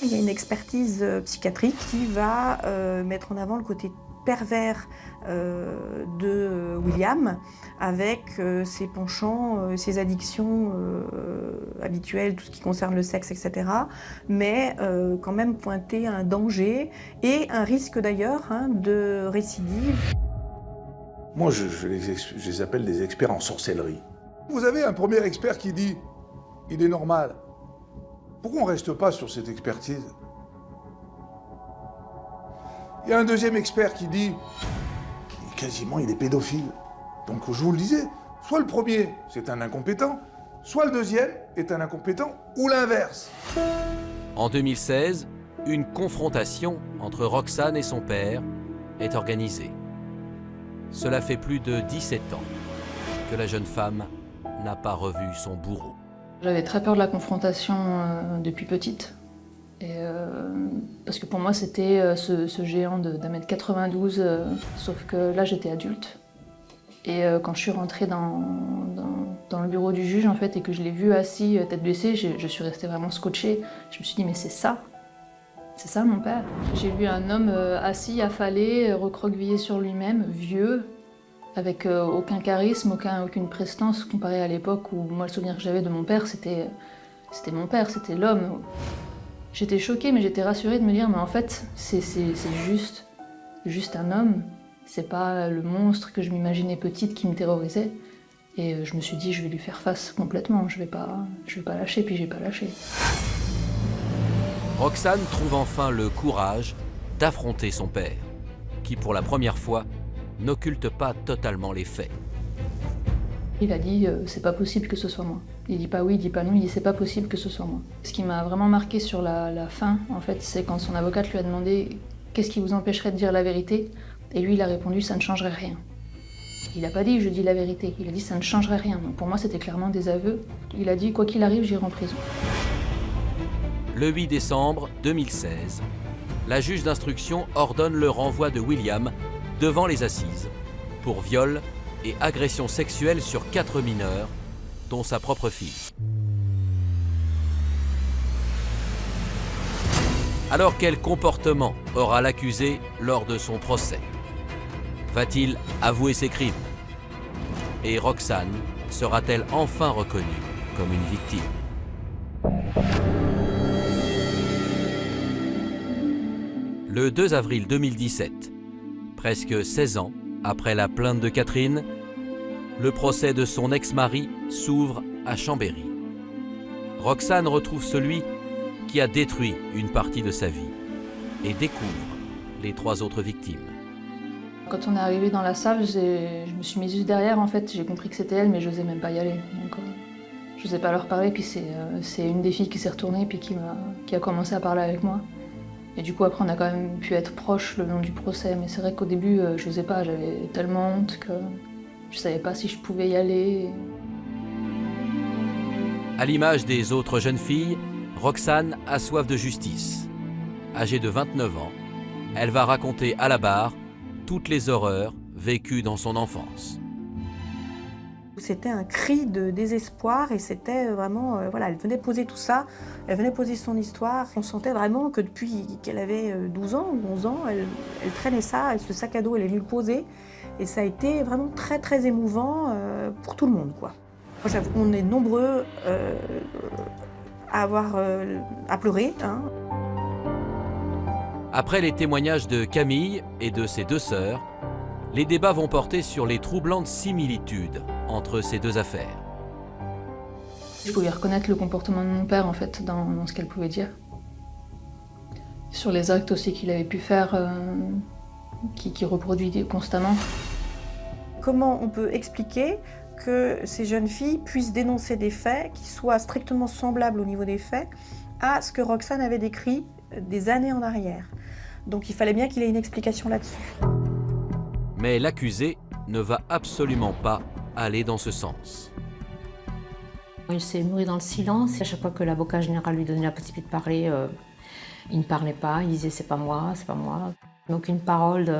Il y a une expertise psychiatrique qui va mettre en avant le côté pervers de William, avec ses penchants, ses addictions habituelles, tout ce qui concerne le sexe, etc. Mais quand même pointer un danger et un risque d'ailleurs de récidive. Moi, je les appelle des experts en sorcellerie. Vous avez un premier expert qui dit « il est normal ». Pourquoi on ne reste pas sur cette expertise? Il y a un deuxième expert qui dit « quasiment il est pédophile ». Donc je vous le disais, soit le premier c'est un incompétent, soit le deuxième est un incompétent, ou l'inverse. En 2016, une confrontation entre Roxane et son père est organisée. Cela fait plus de 17 ans que la jeune femme n'a pas revu son bourreau. J'avais très peur de la confrontation depuis petite. Parce que pour moi c'était ce géant d'1m92, sauf que là j'étais adulte. Et quand je suis rentrée dans le bureau du juge en fait, et que je l'ai vu assis, tête baissée, je suis restée vraiment scotchée. Je me suis dit mais c'est ça mon père. J'ai vu un homme assis, affalé, recroquevillé sur lui-même, vieux, avec aucun charisme, aucune prestance comparé à l'époque où moi le souvenir que j'avais de mon père, c'était mon père, c'était l'homme. J'étais choquée, mais j'étais rassurée de me dire, mais en fait, c'est juste un homme. C'est pas le monstre que je m'imaginais petite qui me terrorisait. Et je me suis dit, je vais lui faire face complètement, je vais pas lâcher, puis j'ai pas lâché. Roxane trouve enfin le courage d'affronter son père, qui pour la première fois n'occulte pas totalement les faits. Il a dit, c'est pas possible que ce soit moi. Il dit pas oui, il dit pas non, il dit c'est pas possible que ce soit moi. Ce qui m'a vraiment marqué sur la fin, en fait, c'est quand son avocate lui a demandé qu'est-ce qui vous empêcherait de dire la vérité, et lui il a répondu ça ne changerait rien. Il n'a pas dit je dis la vérité, il a dit ça ne changerait rien. Donc pour moi c'était clairement des aveux. Il a dit quoi qu'il arrive j'irai en prison. Le 8 décembre 2016, la juge d'instruction ordonne le renvoi de William devant les assises pour viol et agression sexuelle sur 4 mineurs, dont sa propre fille. Alors quel comportement aura l'accusé lors de son procès? Va-t-il avouer ses crimes? Et Roxane sera-t-elle enfin reconnue comme une victime? Le 2 avril 2017, presque 16 ans après la plainte de Catherine, le procès de son ex-mari s'ouvre à Chambéry. Roxane retrouve celui qui a détruit une partie de sa vie et découvre les 3 autres victimes. Quand on est arrivé dans la salle, je me suis mise juste derrière, en fait, j'ai compris que c'était elle, mais je n'osais même pas y aller. Donc, je n'osais pas leur parler, puis c'est une des filles qui s'est retournée, puis qui a commencé à parler avec moi. Et du coup, après, on a quand même pu être proches le long du procès, mais c'est vrai qu'au début, je n'osais pas, j'avais tellement honte que je ne savais pas si je pouvais y aller. À l'image des autres jeunes filles, Roxane a soif de justice. Âgée de 29 ans, elle va raconter à la barre toutes les horreurs vécues dans son enfance. C'était un cri de désespoir et c'était vraiment, voilà, elle venait poser tout ça, elle venait poser son histoire. On sentait vraiment que depuis qu'elle avait 12 ans ou 11 ans, elle traînait ça, ce sac à dos, elle est venue le poser. Et ça a été vraiment très très émouvant pour tout le monde, quoi. Moi, j'avoue qu'on est nombreux à pleurer. Hein. Après les témoignages de Camille et de ses 2 sœurs, les débats vont porter sur les troublantes similitudes entre ces 2 affaires. Je pouvais reconnaître le comportement de mon père, en fait, dans ce qu'elle pouvait dire. Sur les actes aussi qu'il avait pu faire, qui reproduit constamment. Comment on peut expliquer que ces jeunes filles puissent dénoncer des faits qui soient strictement semblables au niveau des faits à ce que Roxane avait décrit des années en arrière. Donc il fallait bien qu'il ait une explication là-dessus. Mais l'accusé ne va absolument pas aller dans ce sens. Il s'est muré dans le silence. À chaque fois que l'avocat général lui donnait la possibilité de parler, il ne parlait pas. Il disait c'est pas moi, c'est pas moi. Aucune parole,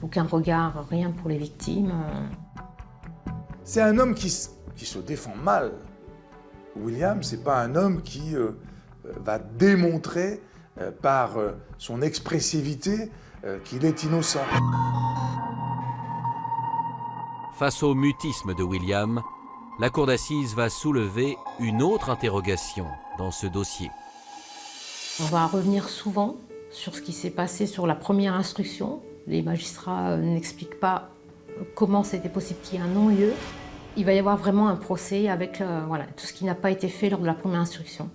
aucun regard, rien pour les victimes. C'est un homme qui se défend mal. William, c'est pas un homme qui va démontrer par son expressivité qu'il est innocent. Face au mutisme de William, la cour d'assises va soulever une autre interrogation dans ce dossier. On va revenir souvent sur ce qui s'est passé sur la première instruction. Les magistrats n'expliquent pas comment c'était possible qu'il y ait un non-lieu. Il va y avoir vraiment un procès avec voilà, tout ce qui n'a pas été fait lors de la première instruction.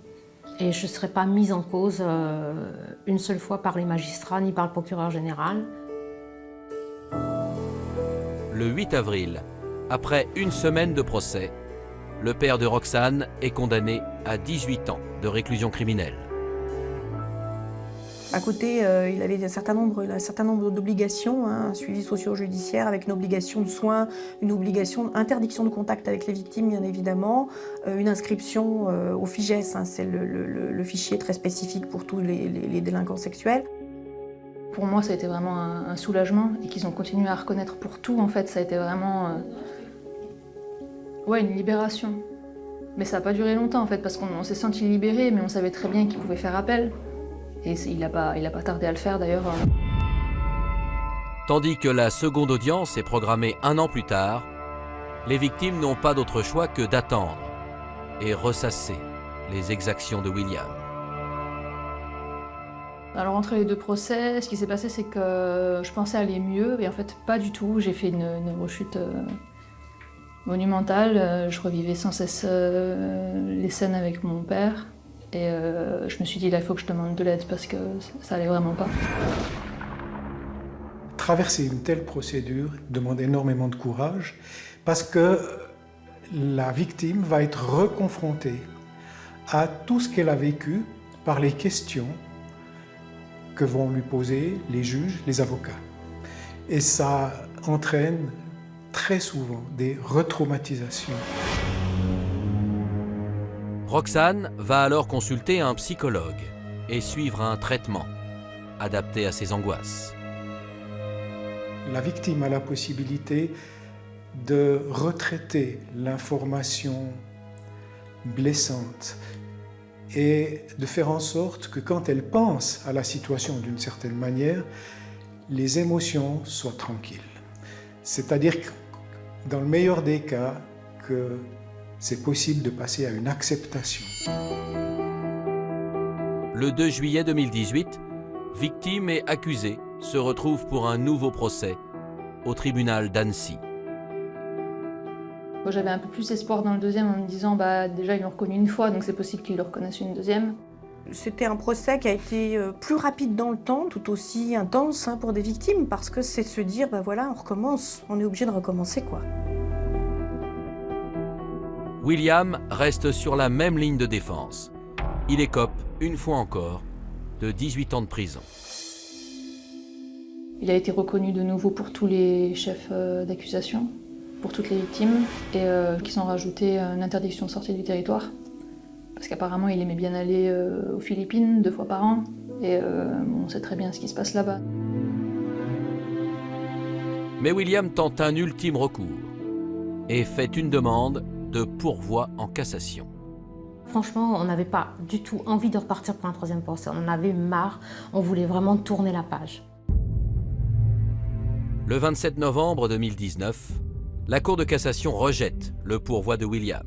Et je ne serai pas mise en cause une seule fois par les magistrats ni par le procureur général. Le 8 avril, après une semaine de procès, le père de Roxane est condamné à 18 ans de réclusion criminelle. À côté, il avait un certain nombre d'obligations, hein, un suivi socio-judiciaire avec une obligation de soins, une obligation d'interdiction de contact avec les victimes, bien évidemment, une inscription au FIGES, hein, c'est le fichier très spécifique pour tous les délinquants sexuels. Pour moi, ça a été vraiment un soulagement et qu'ils ont continué à reconnaître pour tout. En fait, ça a été vraiment une libération. Mais ça n'a pas duré longtemps, en fait, parce qu'on s'est sentis libérés, mais on savait très bien qu'ils pouvaient faire appel. Et il n'a pas tardé à le faire, d'ailleurs. Tandis que la seconde audience est programmée 1 an plus tard, les victimes n'ont pas d'autre choix que d'attendre et ressasser les exactions de William. Alors entre les deux procès, ce qui s'est passé, c'est que je pensais aller mieux, et en fait pas du tout. J'ai fait une rechute monumentale. Je revivais sans cesse les scènes avec mon père, et je me suis dit là, il faut que je demande de l'aide parce que ça allait vraiment pas. Traverser une telle procédure demande énormément de courage parce que la victime va être reconfrontée à tout ce qu'elle a vécu par les questions que vont lui poser les juges, les avocats. Et ça entraîne très souvent des retraumatisations. Roxane va alors consulter un psychologue et suivre un traitement adapté à ses angoisses. La victime a la possibilité de retraiter l'information blessante et de faire en sorte que quand elle pense à la situation d'une certaine manière, les émotions soient tranquilles. C'est-à-dire que dans le meilleur des cas, que c'est possible de passer à une acceptation. Le 2 juillet 2018, victime et accusé se retrouvent pour un nouveau procès au tribunal d'Annecy. J'avais un peu plus espoir dans le deuxième en me disant déjà ils l'ont reconnu une fois, donc c'est possible qu'ils le reconnaissent une deuxième. C'était un procès qui a été plus rapide dans le temps, tout aussi intense pour des victimes, parce que c'est de se dire, voilà, on recommence, on est obligé de recommencer, quoi. William reste sur la même ligne de défense. Il écope, une fois encore, de 18 ans de prison. Il a été reconnu de nouveau pour tous les chefs d'accusation, pour toutes les victimes, et qu'ils ont rajouté une interdiction de sortie du territoire. Parce qu'apparemment, il aimait bien aller aux Philippines 2 fois par an, et on sait très bien ce qui se passe là-bas. Mais William tente un ultime recours et fait une demande de pourvoi en cassation. Franchement, on n'avait pas du tout envie de repartir pour un 3e procès. On en avait marre, on voulait vraiment tourner la page. Le 27 novembre 2019, la Cour de cassation rejette le pourvoi de William.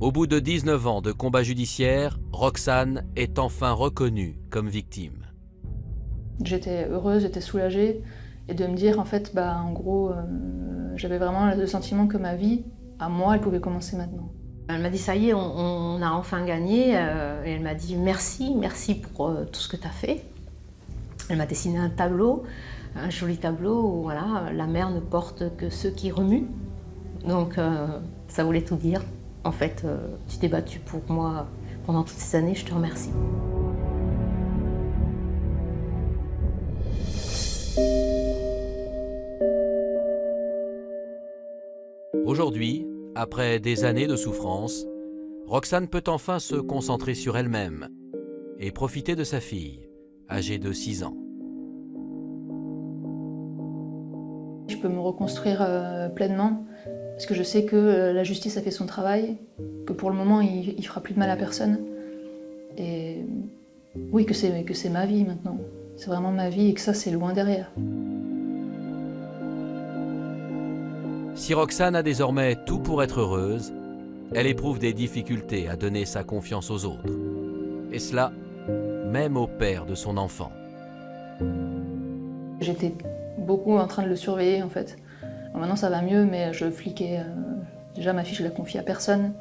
Au bout de 19 ans de combat judiciaire, Roxane est enfin reconnue comme victime. J'étais heureuse, j'étais soulagée, et de me dire en fait, en gros, j'avais vraiment le sentiment que ma vie, à moi, elle pouvait commencer maintenant. Elle m'a dit ça y est, on a enfin gagné, et elle m'a dit merci pour tout ce que tu as fait. Elle m'a dessiné un tableau, un joli tableau où voilà, la mer ne porte que ceux qui remuent. Donc ça voulait tout dire. En fait, tu t'es battue pour moi pendant toutes ces années, je te remercie. Aujourd'hui, après des années de souffrance, Roxane peut enfin se concentrer sur elle-même et profiter de sa fille, âgée de 6 ans. Je peux me reconstruire pleinement, parce que je sais que la justice a fait son travail, que pour le moment, il ne fera plus de mal à personne. Et oui, que c'est ma vie maintenant. C'est vraiment ma vie et que ça, c'est loin derrière. Si Roxane a désormais tout pour être heureuse, elle éprouve des difficultés à donner sa confiance aux autres. Et cela, même au père de son enfant. J'étais beaucoup en train de le surveiller en fait. Bon, maintenant ça va mieux, mais je fliquais. Déjà ma fille, je la confie à personne.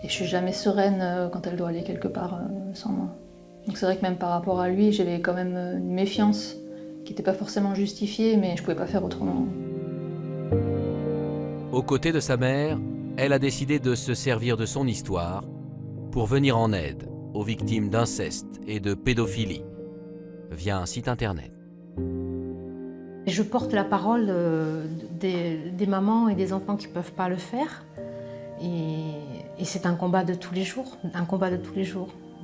Et je suis jamais sereine quand elle doit aller quelque part sans moi. Donc c'est vrai que même par rapport à lui, j'avais quand même une méfiance qui n'était pas forcément justifiée, mais je pouvais pas faire autrement. Aux côtés de sa mère, elle a décidé de se servir de son histoire pour venir en aide aux victimes d'inceste et de pédophilie via un site internet. Je porte la parole des mamans et des enfants qui ne peuvent pas le faire. Et c'est un combat de tous les jours,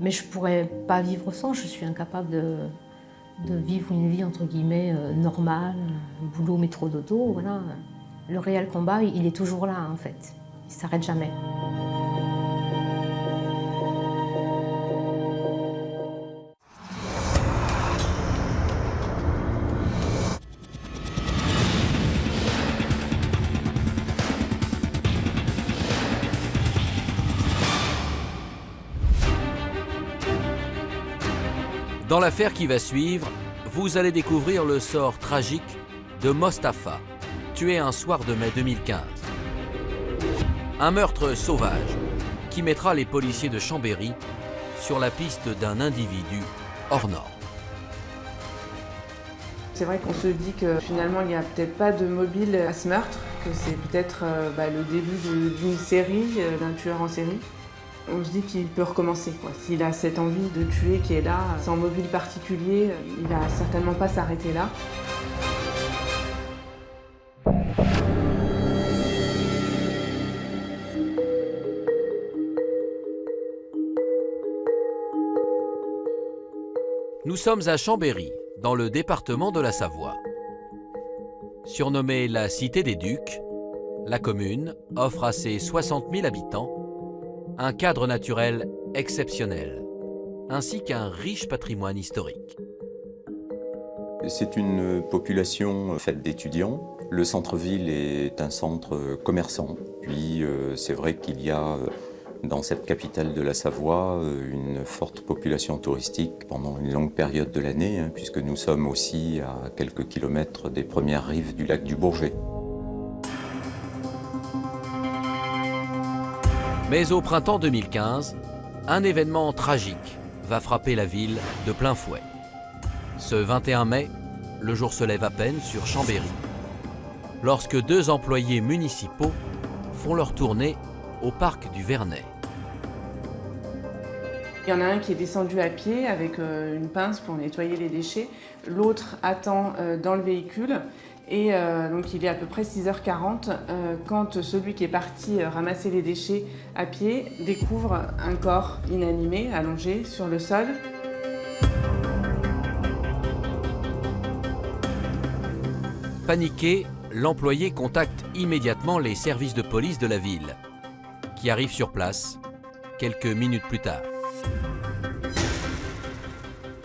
Mais je ne pourrais pas vivre sans, je suis incapable de vivre une vie entre guillemets normale, boulot, métro, dodo, voilà. Le réel combat, il est toujours là en fait, il ne s'arrête jamais. Dans l'affaire qui va suivre, vous allez découvrir le sort tragique de Mostafa, tué un soir de mai 2015. Un meurtre sauvage qui mettra les policiers de Chambéry sur la piste d'un individu hors norme. C'est vrai qu'on se dit que finalement il n'y a peut-être pas de mobile à ce meurtre, que c'est peut-être le début d'une série, d'un tueur en série. On se dit qu'il peut recommencer, quoi. S'il a cette envie de tuer qui est là, sans mobile particulier, il va certainement pas s'arrêter là. Nous sommes à Chambéry, dans le département de la Savoie. Surnommée la Cité des Ducs, la commune offre à ses 60 000 habitants un cadre naturel exceptionnel, ainsi qu'un riche patrimoine historique. C'est une population faite d'étudiants. Le centre-ville est un centre commerçant. Puis c'est vrai qu'il y a dans cette capitale de la Savoie une forte population touristique pendant une longue période de l'année, puisque nous sommes aussi à quelques kilomètres des premières rives du lac du Bourget. Mais au printemps 2015, un événement tragique va frapper la ville de plein fouet. Ce 21 mai, le jour se lève à peine sur Chambéry, lorsque 2 employés municipaux font leur tournée au parc du Vernet. Il y en a un qui est descendu à pied avec une pince pour nettoyer les déchets. L'autre attend dans le véhicule. Et donc il est à peu près 6h40 quand celui qui est parti ramasser les déchets à pied découvre un corps inanimé, allongé sur le sol. Paniqué, l'employé contacte immédiatement les services de police de la ville, qui arrivent sur place quelques minutes plus tard.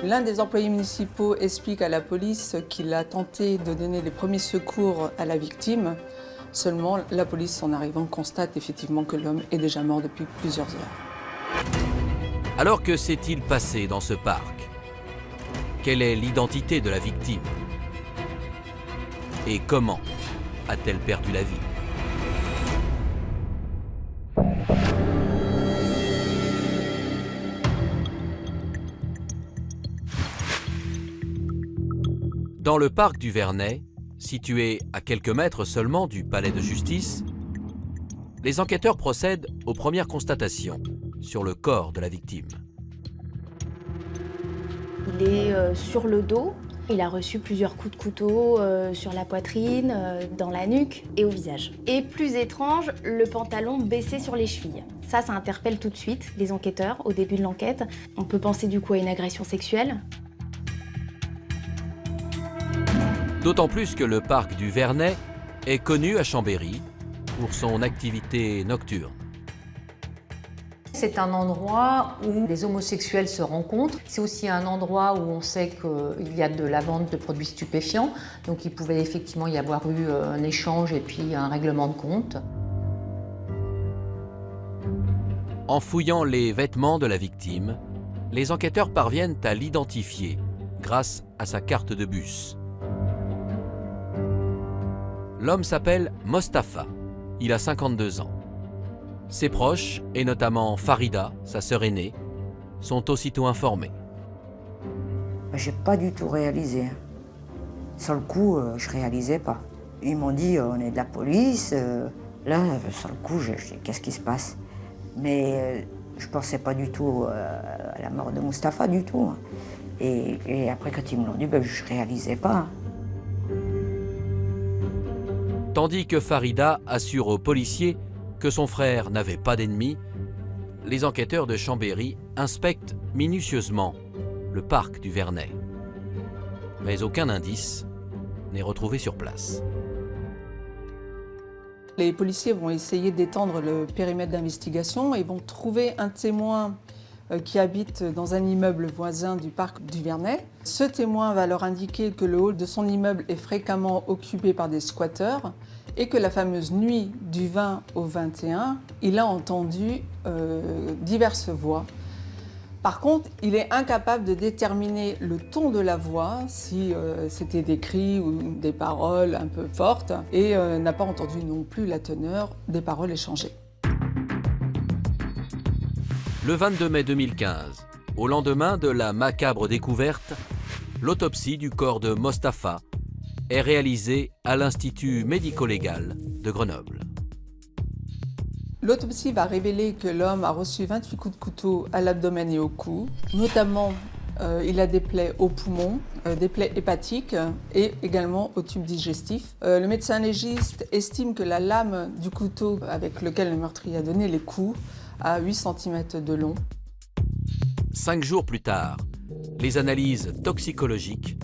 L'un des employés municipaux explique à la police qu'il a tenté de donner les premiers secours à la victime. Seulement, la police, en arrivant, constate effectivement que l'homme est déjà mort depuis plusieurs heures. Alors que s'est-il passé dans ce parc? Quelle est l'identité de la victime? Et comment a-t-elle perdu la vie? Dans le parc du Vernet, situé à quelques mètres seulement du palais de justice, les enquêteurs procèdent aux premières constatations sur le corps de la victime. Il est sur le dos. Il a reçu plusieurs coups de couteau sur la poitrine, dans la nuque et au visage. Et plus étrange, le pantalon baissé sur les chevilles. Ça interpelle tout de suite les enquêteurs au début de l'enquête. On peut penser du coup à une agression sexuelle. D'autant plus que le parc du Vernet est connu à Chambéry pour son activité nocturne. C'est un endroit où les homosexuels se rencontrent. C'est aussi un endroit où on sait qu'il y a de la vente de produits stupéfiants. Donc il pouvait effectivement y avoir eu un échange et puis un règlement de compte. En fouillant les vêtements de la victime, les enquêteurs parviennent à l'identifier grâce à sa carte de bus. L'homme s'appelle Mostafa. Il a 52 ans. Ses proches, et notamment Farida, sa sœur aînée, sont aussitôt informés. J'ai pas du tout réalisé. Sur le coup, je réalisais pas. Ils m'ont dit on est de la police. Là, sur le coup, j'ai dit qu'est-ce qui se passe? Mais je pensais pas du tout à la mort de Mostafa du tout. Et après, quand ils me l'ont dit, je réalisais pas. Tandis que Farida assure aux policiers que son frère n'avait pas d'ennemis, les enquêteurs de Chambéry inspectent minutieusement le parc du Vernet. Mais aucun indice n'est retrouvé sur place. Les policiers vont essayer d'étendre le périmètre d'investigation et vont trouver un témoin qui habite dans un immeuble voisin du parc du Vernet. Ce témoin va leur indiquer que le hall de son immeuble est fréquemment occupé par des squatteurs et que la fameuse nuit du 20 au 21, il a entendu diverses voix Par contre, il est incapable de déterminer le ton de la voix, si c'était des cris ou des paroles un peu fortes, et n'a pas entendu non plus la teneur des paroles échangées. Le 22 mai 2015, au lendemain de la macabre découverte, l'autopsie du corps de Mostafa est réalisée à l'Institut médico-légal de Grenoble. L'autopsie va révéler que l'homme a reçu 28 coups de couteau à l'abdomen et au cou. Notamment, il a des plaies aux poumons, des plaies hépatiques et également au tube digestif. Le médecin légiste estime que la lame du couteau avec lequel le meurtrier a donné les coups a 8 cm de long. 5 jours plus tard, les analyses toxicologiques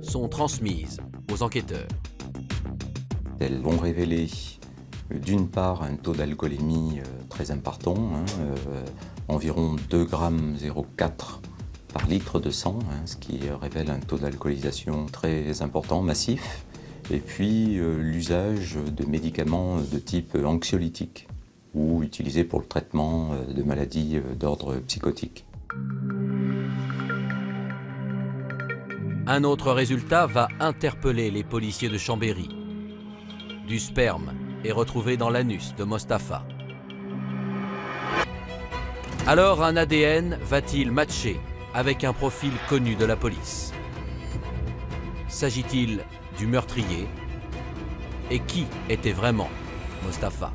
sont transmises aux enquêteurs. Elles vont révéler d'une part un taux d'alcoolémie très important, environ 2,04 g par litre de sang, ce qui révèle un taux d'alcoolisation très important, massif, et puis l'usage de médicaments de type anxiolytique ou utilisés pour le traitement de maladies d'ordre psychotique. Un autre résultat va interpeller les policiers de Chambéry. Du sperme est retrouvé dans l'anus de Mostafa. Alors un ADN va-t-il matcher avec un profil connu de la police? S'agit-il du meurtrier? Et qui était vraiment Mostafa?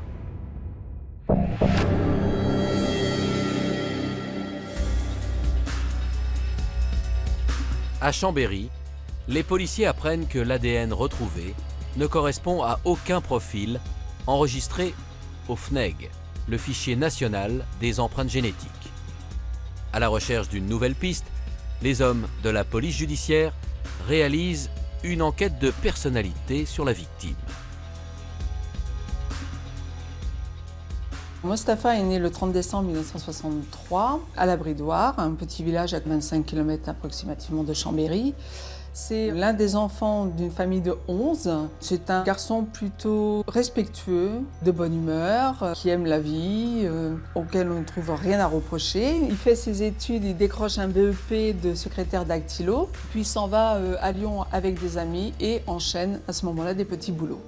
À Chambéry, les policiers apprennent que l'ADN retrouvé ne correspond à aucun profil enregistré au FNEG, le fichier national des empreintes génétiques. À la recherche d'une nouvelle piste, les hommes de la police judiciaire réalisent une enquête de personnalité sur la victime. Mostafa est né le 30 décembre 1963 à la Bridoire, un petit village à 25 km approximativement de Chambéry. C'est l'un des enfants d'une famille de 11. C'est un garçon plutôt respectueux, de bonne humeur, qui aime la vie, auquel on ne trouve rien à reprocher. Il fait ses études, il décroche un BEP de secrétaire dactylo, puis s'en va à Lyon avec des amis et enchaîne à ce moment-là des petits boulots.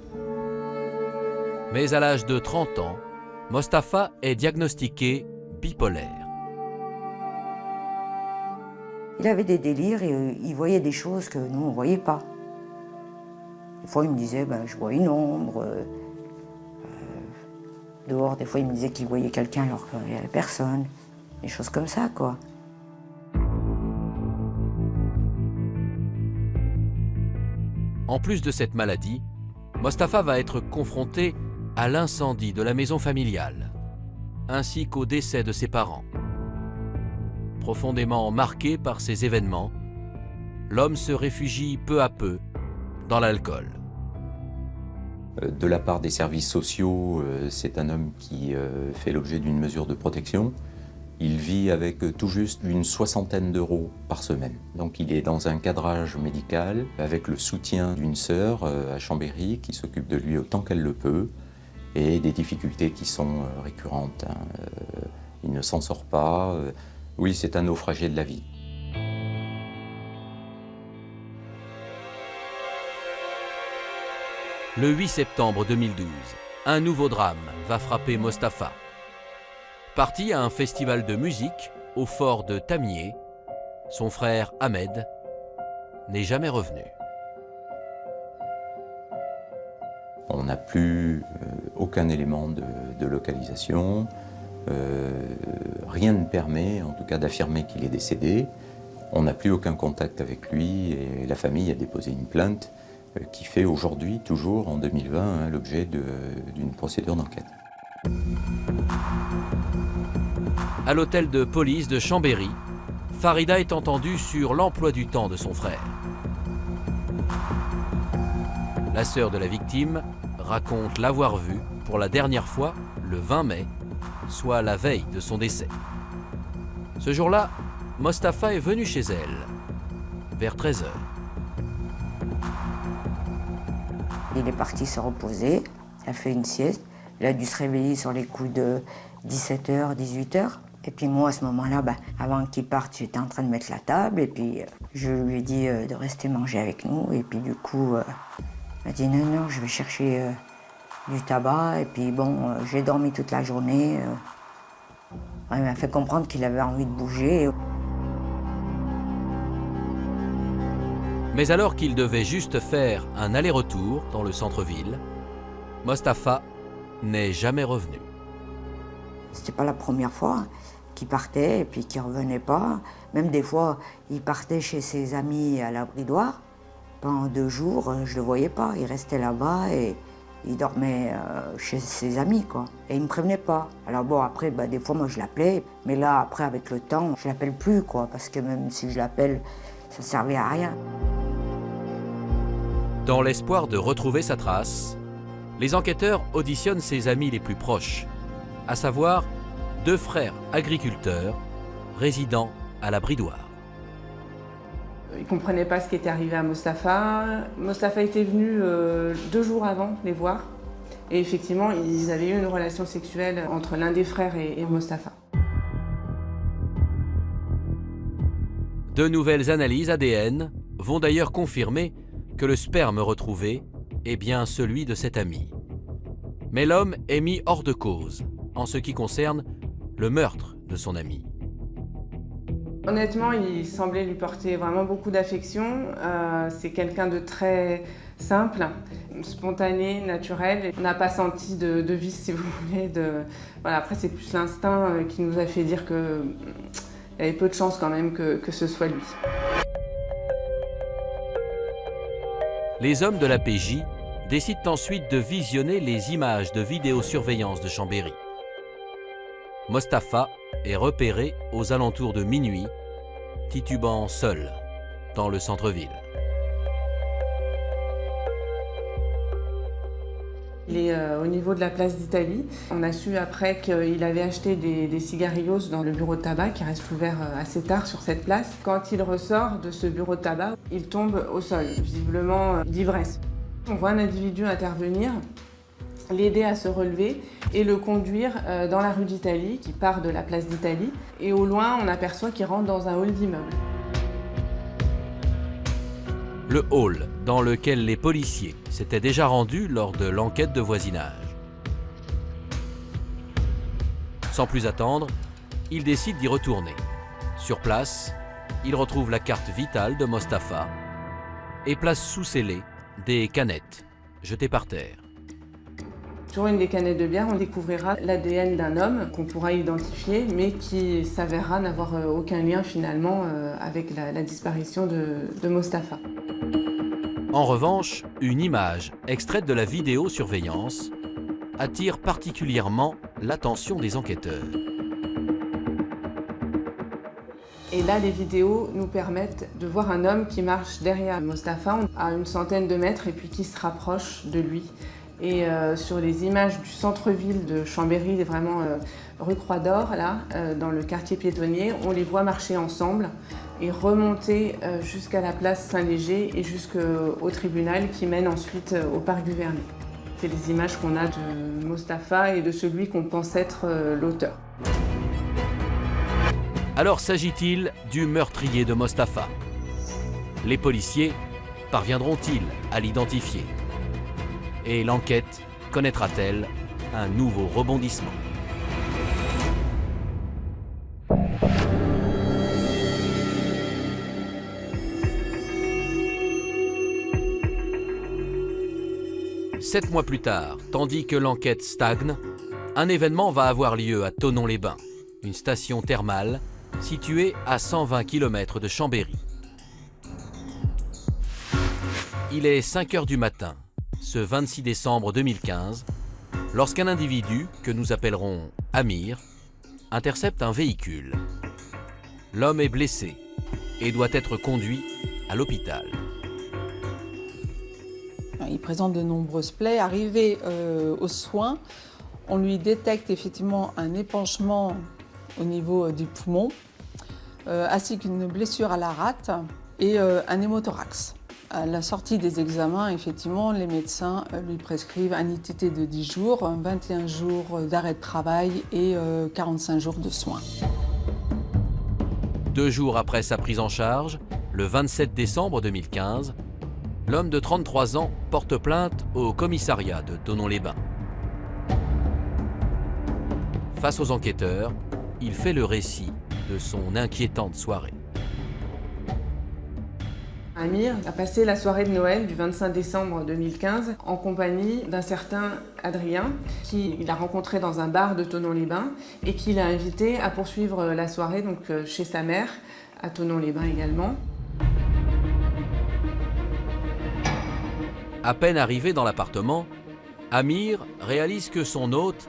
Mais à l'âge de 30 ans, Mostafa est diagnostiqué bipolaire. Il avait des délires et il voyait des choses que nous, on ne voyait pas. Des fois, il me disait, je vois une ombre. Dehors, des fois, il me disait qu'il voyait quelqu'un alors qu'il n'y avait personne. Des choses comme ça, quoi. En plus de cette maladie, Mostafa va être confronté à l'incendie de la maison familiale, ainsi qu'au décès de ses parents. Profondément marqué par ces événements, l'homme se réfugie peu à peu dans l'alcool. De la part des services sociaux, c'est un homme qui fait l'objet d'une mesure de protection. Il vit avec tout juste une 60aine d'euros par semaine. Donc il est dans un cadrage médical avec le soutien d'une sœur à Chambéry qui s'occupe de lui autant qu'elle le peut et des difficultés qui sont récurrentes. Il ne s'en sort pas. Oui, c'est un naufragé de la vie. Le 8 septembre 2012, un nouveau drame va frapper Mostafa. Parti à un festival de musique au fort de Tamier, son frère Ahmed n'est jamais revenu. On n'a plus aucun élément de localisation. Rien ne permet, en tout cas, d'affirmer qu'il est décédé. On n'a plus aucun contact avec lui et la famille a déposé une plainte qui fait aujourd'hui, toujours en 2020, l'objet d'une procédure d'enquête. À l'hôtel de police de Chambéry, Farida est entendue sur l'emploi du temps de son frère. La sœur de la victime raconte l'avoir vu pour la dernière fois le 20 mai, soit la veille de son décès. Ce jour-là, Mostafa est venu chez elle, vers 13h. Il est parti se reposer, il a fait une sieste, il a dû se réveiller sur les coups de 17h, 18h. Et puis moi, à ce moment-là, avant qu'il parte, j'étais en train de mettre la table. Et puis je lui ai dit de rester manger avec nous. Et puis du coup, il m'a dit non, je vais chercher du tabac. Et puis bon, j'ai dormi toute la journée. Il m'a fait comprendre qu'il avait envie de bouger. Mais alors qu'il devait juste faire un aller-retour dans le centre-ville, Mostafa n'est jamais revenu. C'était pas la première fois qu'il partait et puis qu'il revenait pas. Même des fois, il partait chez ses amis à la Bridoire. Pendant 2 jours, je le voyais pas. Il restait là-bas et il dormait chez ses amis, quoi. Et il me prévenait pas. Alors bon, après, des fois, moi, je l'appelais. Mais là, après, avec le temps, je l'appelle plus, quoi. Parce que même si je l'appelle, ça servait à rien. Dans l'espoir de retrouver sa trace, les enquêteurs auditionnent ses amis les plus proches, à savoir 2 frères agriculteurs résidant à la Bridoire. Ils ne comprenaient pas ce qui était arrivé à Mostafa. Mostafa était venu 2 jours avant les voir. Et effectivement, ils avaient eu une relation sexuelle entre l'un des frères et Mostafa. De nouvelles analyses ADN vont d'ailleurs confirmer que le sperme retrouvé est bien celui de cet ami. Mais l'homme est mis hors de cause en ce qui concerne le meurtre de son ami. Honnêtement, il semblait lui porter vraiment beaucoup d'affection. C'est quelqu'un de très simple, spontané, naturel. On n'a pas senti de vice, si vous voulez. Voilà, après, c'est plus l'instinct qui nous a fait dire qu'il y avait peu de chances quand même que ce soit lui. Les hommes de la PJ décident ensuite de visionner les images de vidéosurveillance de Chambéry. Mostafa est repéré aux alentours de minuit, titubant seul dans le centre-ville. Il est au niveau de la place d'Italie. On a su après qu'il avait acheté des cigarillos dans le bureau de tabac qui reste ouvert assez tard sur cette place. Quand il ressort de ce bureau de tabac, il tombe au sol, visiblement d'ivresse. On voit un individu intervenir, l'aider à se relever et le conduire dans la rue d'Italie, qui part de la place d'Italie. Et au loin, on aperçoit qu'il rentre dans un hall d'immeuble. Le hall dans lequel les policiers s'étaient déjà rendus lors de l'enquête de voisinage. Sans plus attendre, ils décident d'y retourner. Sur place, ils retrouvent la carte vitale de Mostafa et placent sous scellé des canettes jetées par terre. Sur une des canettes de bière, on découvrira l'ADN d'un homme qu'on pourra identifier, mais qui s'avérera n'avoir aucun lien finalement avec la disparition de Mostafa. En revanche, une image extraite de la vidéosurveillance attire particulièrement l'attention des enquêteurs. Et là, les vidéos nous permettent de voir un homme qui marche derrière Mostafa à une centaine de mètres et puis qui se rapproche de lui. Et sur les images du centre-ville de Chambéry, vraiment rue Croix d'Or, là, dans le quartier piétonnier, on les voit marcher ensemble et remonter jusqu'à la place Saint-Léger et jusqu'au tribunal qui mène ensuite au parc du Vernet. C'est les images qu'on a de Mostafa et de celui qu'on pense être l'auteur. Alors s'agit-il du meurtrier de Mostafa? Les policiers parviendront-ils à l'identifier? Et l'enquête connaîtra-t-elle un nouveau rebondissement? Sept mois plus tard, tandis que l'enquête stagne, un événement va avoir lieu à Thonon-les-Bains, une station thermale située à 120 km de Chambéry. Il est 5 h du matin, ce 26 décembre 2015, lorsqu'un individu, que nous appellerons Amir, intercepte un véhicule. L'homme est blessé et doit être conduit à l'hôpital. Il présente de nombreuses plaies. Arrivé aux soins, on lui détecte effectivement un épanchement au niveau du poumon, ainsi qu'une blessure à la rate et un hémothorax. À la sortie des examens, effectivement, les médecins lui prescrivent un ITT de 10 jours, 21 jours d'arrêt de travail et 45 jours de soins. 2 jours après sa prise en charge, le 27 décembre 2015, l'homme de 33 ans porte plainte au commissariat de Thonon-les-Bains. Face aux enquêteurs, il fait le récit de son inquiétante soirée. Amir a passé la soirée de Noël du 25 décembre 2015 en compagnie d'un certain Adrien qu'il a rencontré dans un bar de Thonon-les-Bains et qu'il a invité à poursuivre la soirée donc, chez sa mère, à Thonon-les-Bains également. À peine arrivé dans l'appartement, Amir réalise que son hôte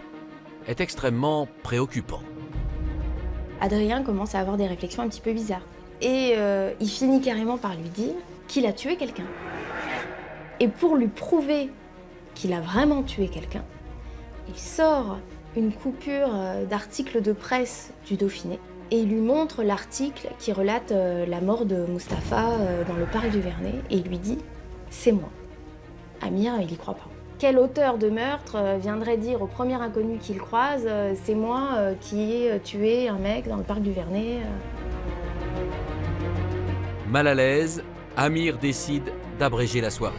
est extrêmement préoccupant. Adrien commence à avoir des réflexions un petit peu bizarres. Et il finit carrément par lui dire qu'il a tué quelqu'un. Et pour lui prouver qu'il a vraiment tué quelqu'un, il sort une coupure d'article de presse du Dauphiné et il lui montre l'article qui relate la mort de Mustapha dans le parc du Vernet et il lui dit « c'est moi ». Amir, il y croit pas. Quel auteur de meurtre viendrait dire au premier inconnu qu'il croise « c'est moi qui ai tué un mec dans le parc du Vernet ». Mal à l'aise, Amir décide d'abréger la soirée.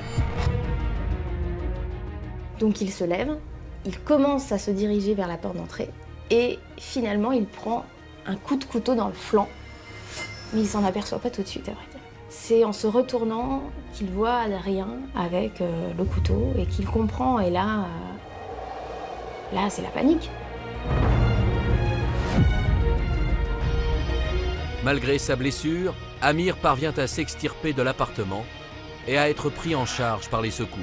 Donc il se lève, il commence à se diriger vers la porte d'entrée et finalement il prend un coup de couteau dans le flanc. Mais il s'en aperçoit pas tout de suite, à vrai dire. C'est en se retournant qu'il voit Adrien avec le couteau et qu'il comprend. Et là c'est la panique. Malgré sa blessure, Amir parvient à s'extirper de l'appartement et à être pris en charge par les secours.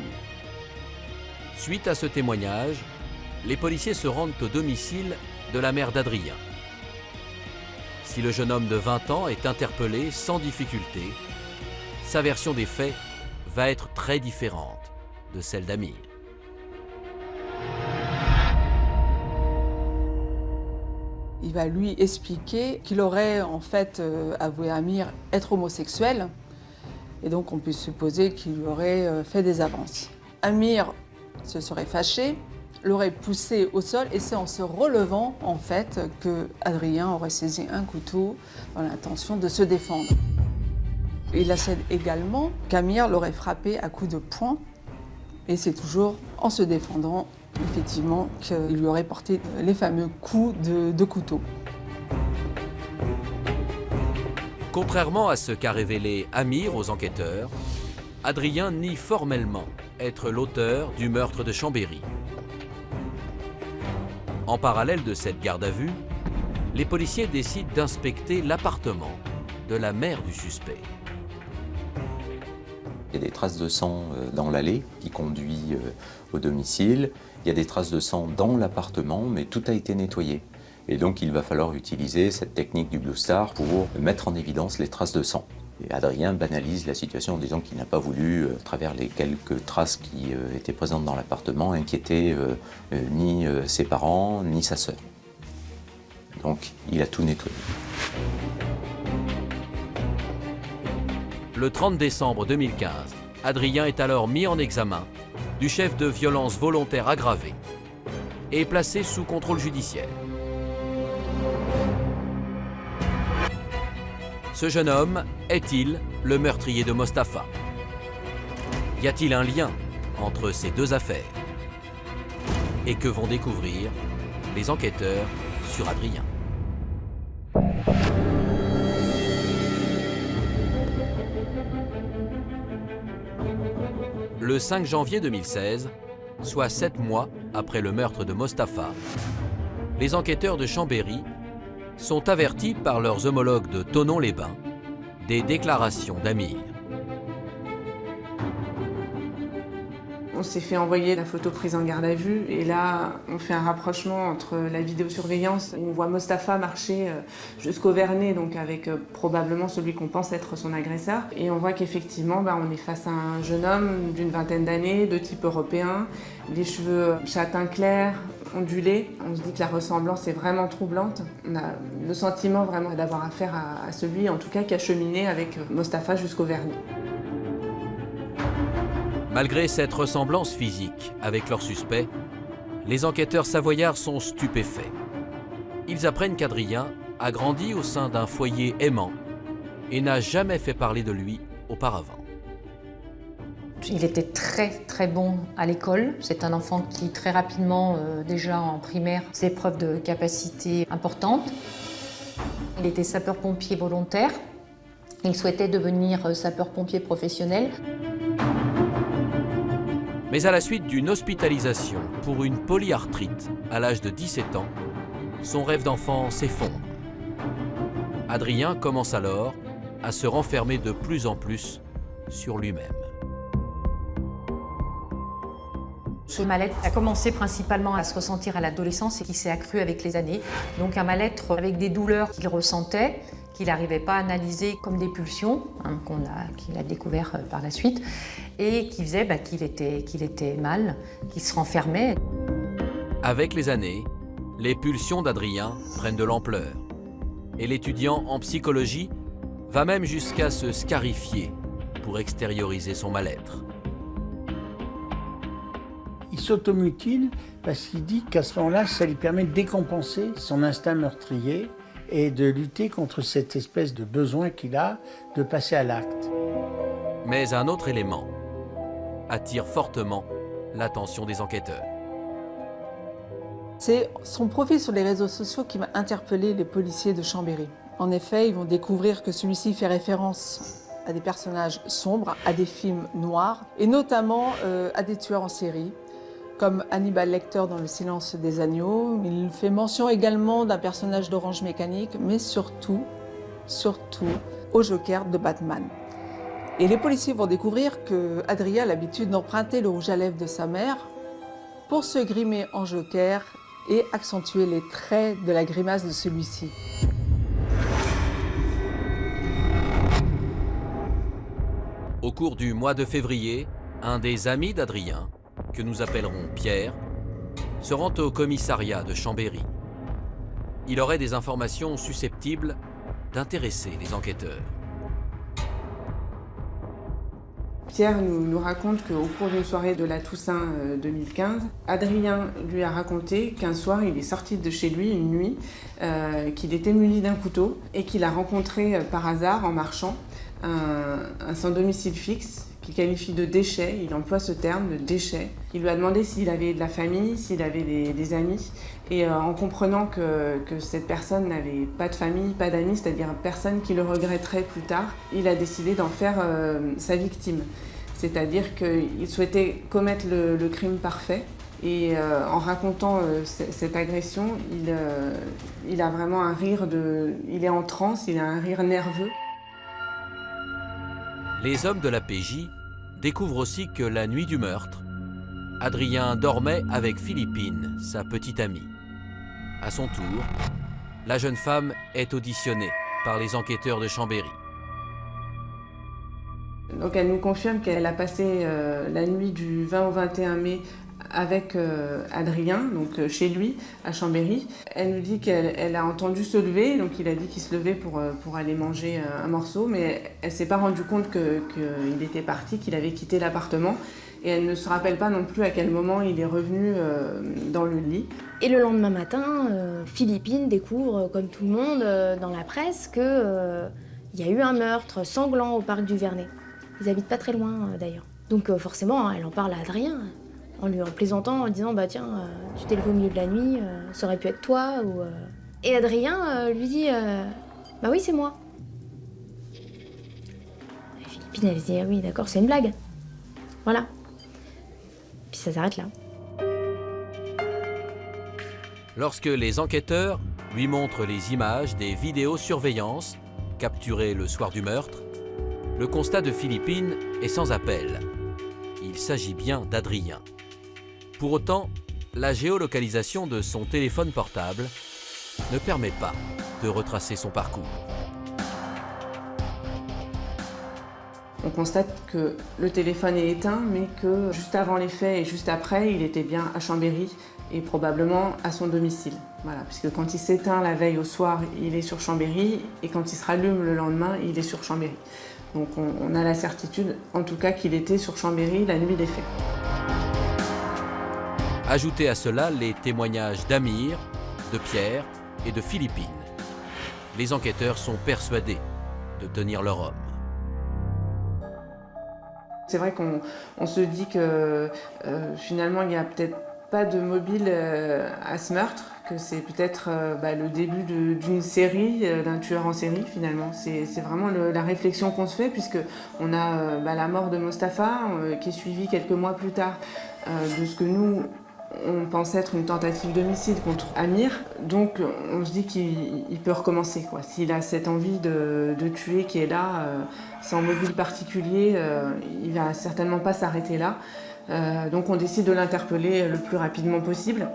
Suite à ce témoignage, les policiers se rendent au domicile de la mère d'Adrien. Si le jeune homme de 20 ans est interpellé sans difficulté, sa version des faits va être très différente de celle d'Amir. Il va lui expliquer qu'il aurait en fait avoué à Amir être homosexuel et donc on peut supposer qu'il lui aurait fait des avances. Amir se serait fâché, l'aurait poussé au sol et c'est en se relevant en fait que Adrien aurait saisi un couteau dans l'intention de se défendre. Il assède également qu'Amir l'aurait frappé à coups de poing et c'est toujours en se défendant effectivement qu'il lui aurait porté les fameux coups de couteau. Contrairement à ce qu'a révélé Amir aux enquêteurs, Adrien nie formellement être l'auteur du meurtre de Chambéry. En parallèle de cette garde à vue, les policiers décident d'inspecter l'appartement de la mère du suspect. Il y a des traces de sang dans l'allée qui conduit au domicile. Il y a des traces de sang dans l'appartement, mais tout a été nettoyé. Et donc il va falloir utiliser cette technique du Blue Star pour mettre en évidence les traces de sang. Et Adrien banalise la situation en disant qu'il n'a pas voulu, à travers les quelques traces qui étaient présentes dans l'appartement, inquiéter ni ses parents, ni sa sœur. Donc il a tout nettoyé. Le 30 décembre 2015, Adrien est alors mis en examen du chef de violence volontaire aggravée et placé sous contrôle judiciaire. Ce jeune homme est-il le meurtrier de Mustapha? Y a-t-il un lien entre ces deux affaires? Et que vont découvrir les enquêteurs sur Adrien? Le 5 janvier 2016, soit 7 mois après le meurtre de Mustapha, les enquêteurs de Chambéry sont avertis par leurs homologues de Thonon-les-Bains des déclarations d'Amir. On s'est fait envoyer la photo prise en garde à vue et là, on fait un rapprochement entre la vidéosurveillance. On voit Mustapha marcher jusqu'au Vernet, donc avec probablement celui qu'on pense être son agresseur. Et on voit qu'effectivement, on est face à un jeune homme d'une vingtaine d'années, de type européen, les cheveux châtain clair, ondulés. On se dit que la ressemblance est vraiment troublante. On a le sentiment vraiment d'avoir affaire à celui, en tout cas, qui a cheminé avec Mustapha jusqu'au Vernet. Malgré cette ressemblance physique avec leur suspect, les enquêteurs savoyards sont stupéfaits. Ils apprennent qu'Adrien a grandi au sein d'un foyer aimant et n'a jamais fait parler de lui auparavant. Il était très bon à l'école. C'est un enfant qui très rapidement, déjà en primaire, faisait preuve de capacité importante. Il était sapeur-pompier volontaire. Il souhaitait devenir sapeur-pompier professionnel. Mais à la suite d'une hospitalisation pour une polyarthrite à l'âge de 17 ans, son rêve d'enfant s'effondre. Adrien commence alors à se renfermer de plus en plus sur lui-même. Ce mal-être a commencé principalement à se ressentir à l'adolescence et qui s'est accru avec les années. Donc un mal-être avec des douleurs qu'il ressentait, qu'il n'arrivait pas à analyser comme des pulsions, qu'il a découvert par la suite, et qui faisait qu'il était mal, qu'il se renfermait. Avec les années, les pulsions d'Adrien prennent de l'ampleur. Et l'étudiant en psychologie va même jusqu'à se scarifier pour extérioriser son mal-être. Il s'automutile parce qu'il dit qu'à ce moment-là, ça lui permet de décompenser son instinct meurtrier et de lutter contre cette espèce de besoin qu'il a de passer à l'acte. Mais un autre élément attire fortement l'attention des enquêteurs. C'est son profil sur les réseaux sociaux qui va interpeller les policiers de Chambéry. En effet, ils vont découvrir que celui-ci fait référence à des personnages sombres, à des films noirs, et notamment à des tueurs en série, comme Hannibal Lecter dans Le Silence des agneaux. Il fait mention également d'un personnage d'Orange Mécanique, mais surtout au Joker de Batman. Et les policiers vont découvrir que Adrien a l'habitude d'emprunter le rouge à lèvres de sa mère pour se grimer en Joker et accentuer les traits de la grimace de celui-ci. Au cours du mois de février, un des amis d'Adrien, que nous appellerons Pierre, se rend au commissariat de Chambéry. Il aurait des informations susceptibles d'intéresser les enquêteurs. Pierre nous raconte qu'au cours d'une soirée de la Toussaint 2015, Adrien lui a raconté qu'un soir, il est sorti de chez lui une nuit, qu'il était muni d'un couteau et qu'il a rencontré par hasard, en marchant, un sans domicile fixe qu'il qualifie de déchet. Il emploie ce terme de déchet. Il lui a demandé s'il avait de la famille, s'il avait des amis. Et en comprenant que cette personne n'avait pas de famille, pas d'amis, c'est-à-dire personne qui le regretterait plus tard, il a décidé d'en faire sa victime. C'est-à-dire qu'il souhaitait commettre le crime parfait. Et en racontant cette agression, il a vraiment un rire il est en transe, il a un rire nerveux. Les hommes de la PJ découvrent aussi que la nuit du meurtre, Adrien dormait avec Philippine, sa petite amie. À son tour, la jeune femme est auditionnée par les enquêteurs de Chambéry. Donc elle nous confirme qu'elle a passé la nuit du 20 au 21 mai avec Adrien, donc chez lui, à Chambéry. Elle nous dit qu'elle a entendu se lever, donc il a dit qu'il se levait pour aller manger un morceau, mais elle ne s'est pas rendue compte qu'il était parti, qu'il avait quitté l'appartement. Et elle ne se rappelle pas non plus à quel moment il est revenu dans le lit. Et le lendemain matin, Philippine découvre, comme tout le monde dans la presse, qu'il y a eu un meurtre sanglant au parc du Vernet. Ils habitent pas très loin d'ailleurs. Donc forcément, elle en parle à Adrien, en lui plaisantant, en disant « bah tiens, tu t'es levé au milieu de la nuit, ça aurait pu être toi ». Et Adrien lui dit « bah oui, c'est moi ». Et Philippine, elle dit « ah oui, d'accord, c'est une blague ». Voilà. Puis ça s'arrête là. Lorsque les enquêteurs lui montrent les images des vidéosurveillances capturées le soir du meurtre, le constat de Philippine est sans appel. Il s'agit bien d'Adrien. Pour autant, la géolocalisation de son téléphone portable ne permet pas de retracer son parcours. On constate que le téléphone est éteint, mais que juste avant les faits et juste après, il était bien à Chambéry et probablement à son domicile. Voilà, puisque quand il s'éteint la veille au soir, il est sur Chambéry, et quand il se rallume le lendemain, il est sur Chambéry. Donc on a la certitude, en tout cas, qu'il était sur Chambéry la nuit des faits. Ajoutez à cela les témoignages d'Amir, de Pierre et de Philippine. les enquêteurs sont persuadés de tenir leur homme. C'est vrai qu'on se dit que finalement il n'y a peut-être pas de mobile à ce meurtre, que c'est peut-être le début d'une série, d'un tueur en série finalement. C'est vraiment la réflexion qu'on se fait, puisqu'on a la mort de Mostafa qui est suivie quelques mois plus tard de ce que nous on pense être une tentative d'homicide contre Amir. Donc on se dit qu'il peut recommencer, quoi. S'il a cette envie de tuer qui est là, sans mobile particulier, il va certainement pas s'arrêter là. Donc on décide de l'interpeller le plus rapidement possible.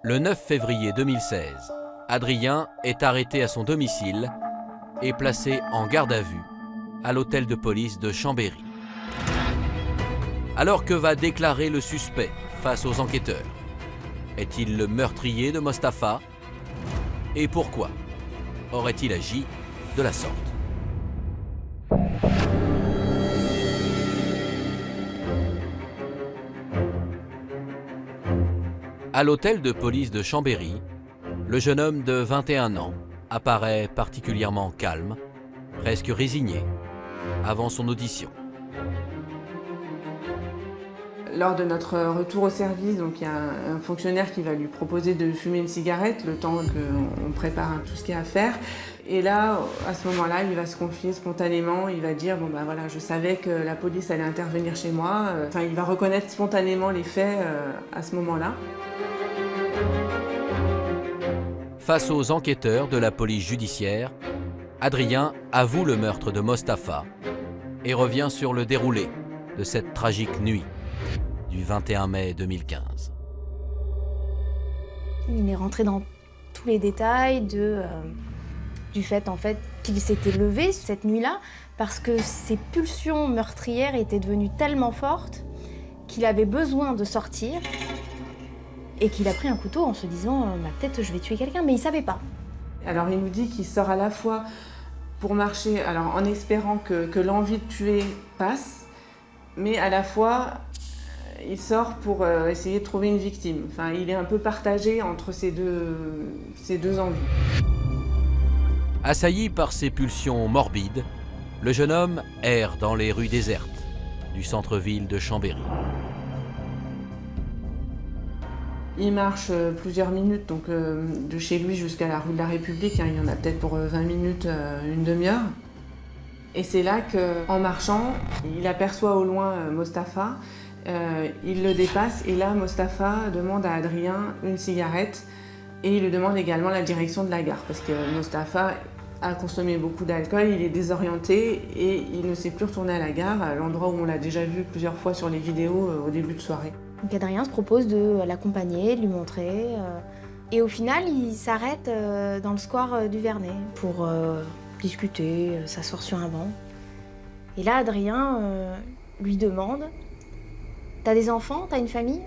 Le 9 février 2016, Adrien est arrêté à son domicile et placé en garde à vue à l'hôtel de police de Chambéry. Alors que va déclarer le suspect face aux enquêteurs? Est-il le meurtrier de Mostafa? Et pourquoi aurait-il agi de la sorte? À l'hôtel de police de Chambéry, le jeune homme de 21 ans apparaît particulièrement calme, presque résigné, avant son audition. Lors de notre retour au service, donc il y a un fonctionnaire qui va lui proposer de fumer une cigarette le temps qu'on prépare tout ce qu'il y a à faire. Et là, à ce moment-là, il va se confier spontanément, il va dire « bon ben voilà, je savais que la police allait intervenir chez moi ». Enfin, il va reconnaître spontanément les faits à ce moment-là. Face aux enquêteurs de la police judiciaire, Adrien avoue le meurtre de Mostafa et revient sur le déroulé de cette tragique nuit du 21 mai 2015. Il est rentré dans tous les détails du fait en fait qu'il s'était levé cette nuit-là parce que ses pulsions meurtrières étaient devenues tellement fortes qu'il avait besoin de sortir et qu'il a pris un couteau en se disant peut-être je vais tuer quelqu'un, mais il savait pas. Alors il nous dit qu'il sort à la fois pour marcher, alors en espérant que l'envie de tuer passe, mais à la fois il sort pour essayer de trouver une victime. Enfin, il est un peu partagé entre ces deux envies. Assailli par ses pulsions morbides, le jeune homme erre dans les rues désertes du centre-ville de Chambéry. Il marche plusieurs minutes, donc de chez lui jusqu'à la rue de la République, il y en a peut-être pour 20 minutes, une demi-heure. Et c'est là qu'en marchant, il aperçoit au loin Mostafa. Il le dépasse et là Mostafa demande à Adrien une cigarette et il lui demande également la direction de la gare parce que Mostafa a consommé beaucoup d'alcool, il est désorienté et il ne sait plus retourner à la gare, à l'endroit où on l'a déjà vu plusieurs fois sur les vidéos au début de soirée. Donc Adrien se propose de l'accompagner, de lui montrer et au final il s'arrête dans le square du Vernet pour discuter, s'asseoir sur un banc. Et là Adrien lui demande: t'as des enfants, t'as une famille?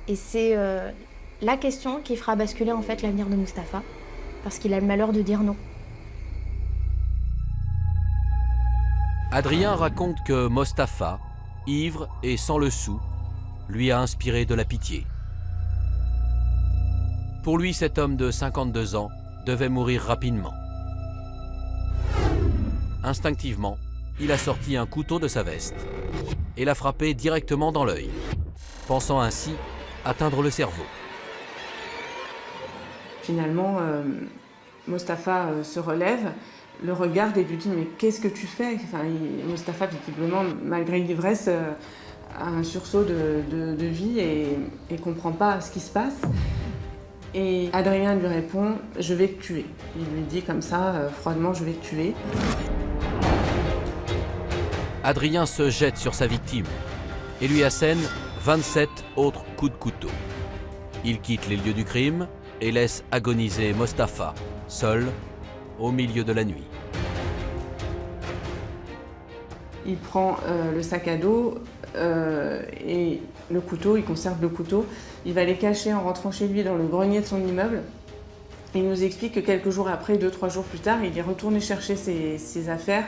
Et c'est la question qui fera basculer en fait l'avenir de Mostafa, parce qu'il a le malheur de dire non. Adrien raconte que Mostafa, ivre et sans le sou, lui a inspiré de la pitié. Pour lui, cet homme de 52 ans devait mourir rapidement. Instinctivement, il a sorti un couteau de sa veste et l'a frappé directement dans l'œil, pensant ainsi atteindre le cerveau. Finalement, Mostafa se relève, le regarde et lui dit « mais qu'est-ce que tu fais ?» Enfin, Mostafa, visiblement, malgré l'ivresse, a un sursaut de vie et ne comprend pas ce qui se passe. Et Adrien lui répond « je vais te tuer ». Il lui dit comme ça, froidement « je vais te tuer ». Adrien se jette sur sa victime et lui assène 27 autres coups de couteau. Il quitte les lieux du crime et laisse agoniser Mostafa, seul, au milieu de la nuit. Il prend le sac à dos et le couteau, il conserve le couteau. Il va les cacher en rentrant chez lui dans le grenier de son immeuble. Il nous explique que quelques jours après, 2-3 jours plus tard, il est retourné chercher ses affaires.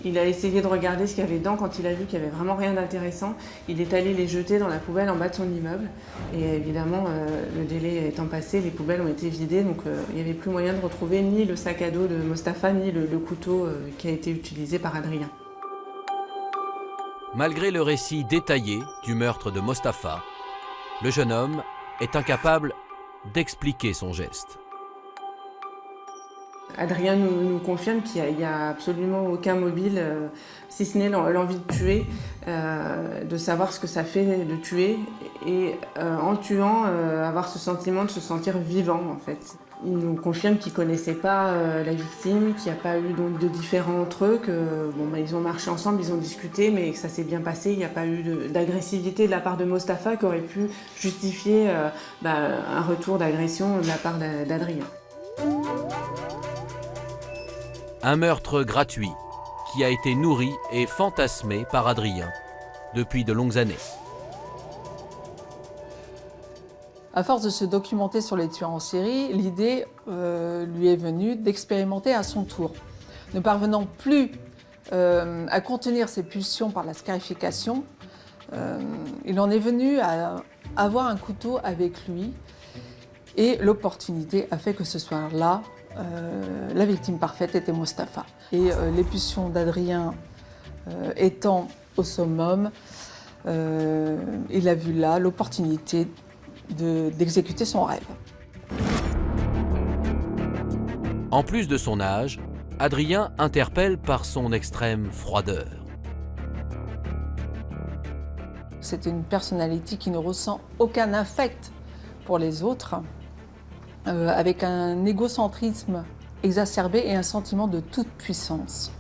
Il a essayé de regarder ce qu'il y avait dedans. Quand il a vu qu'il n'y avait vraiment rien d'intéressant, il est allé les jeter dans la poubelle en bas de son immeuble. Et évidemment, le délai étant passé, les poubelles ont été vidées, donc il n'y avait plus moyen de retrouver ni le sac à dos de Mustapha, ni le couteau qui a été utilisé par Adrien. Malgré le récit détaillé du meurtre de Mustapha, le jeune homme est incapable d'expliquer son geste. Adrien nous confirme qu'il n'y a absolument aucun mobile, si ce n'est l'envie de tuer, de savoir ce que ça fait de tuer et en tuant, avoir ce sentiment de se sentir vivant en fait. Il nous confirme qu'il ne connaissait pas la victime, qu'il n'y a pas eu donc, de différends entre eux, que ils ont marché ensemble, ils ont discuté, mais que ça s'est bien passé. Il n'y a pas eu d'agressivité de la part de Mustapha qui aurait pu justifier un retour d'agression de la part d'Adrien. Un meurtre gratuit qui a été nourri et fantasmé par Adrien depuis de longues années. À force de se documenter sur les tueurs en série, l'idée lui est venue d'expérimenter à son tour. Ne parvenant plus à contenir ses pulsions par la scarification, il en est venu à avoir un couteau avec lui et l'opportunité a fait que ce soir-là, la victime parfaite était Mustapha. Et les pulsions d'Adrien étant au summum, il a vu là l'opportunité d'exécuter son rêve. En plus de son âge, Adrien interpelle par son extrême froideur. C'est une personnalité qui ne ressent aucun affect pour les autres, avec un égocentrisme exacerbé et un sentiment de toute puissance.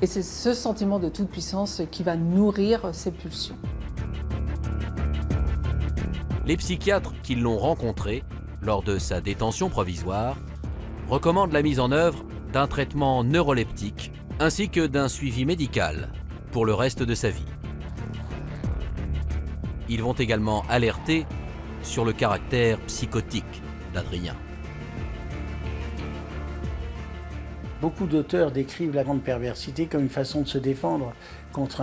Et c'est ce sentiment de toute puissance qui va nourrir ses pulsions. Les psychiatres qui l'ont rencontré lors de sa détention provisoire recommandent la mise en œuvre d'un traitement neuroleptique ainsi que d'un suivi médical pour le reste de sa vie. Ils vont également alerter sur le caractère psychotique d'Adrien. Beaucoup d'auteurs décrivent la grande perversité comme une façon de se défendre contre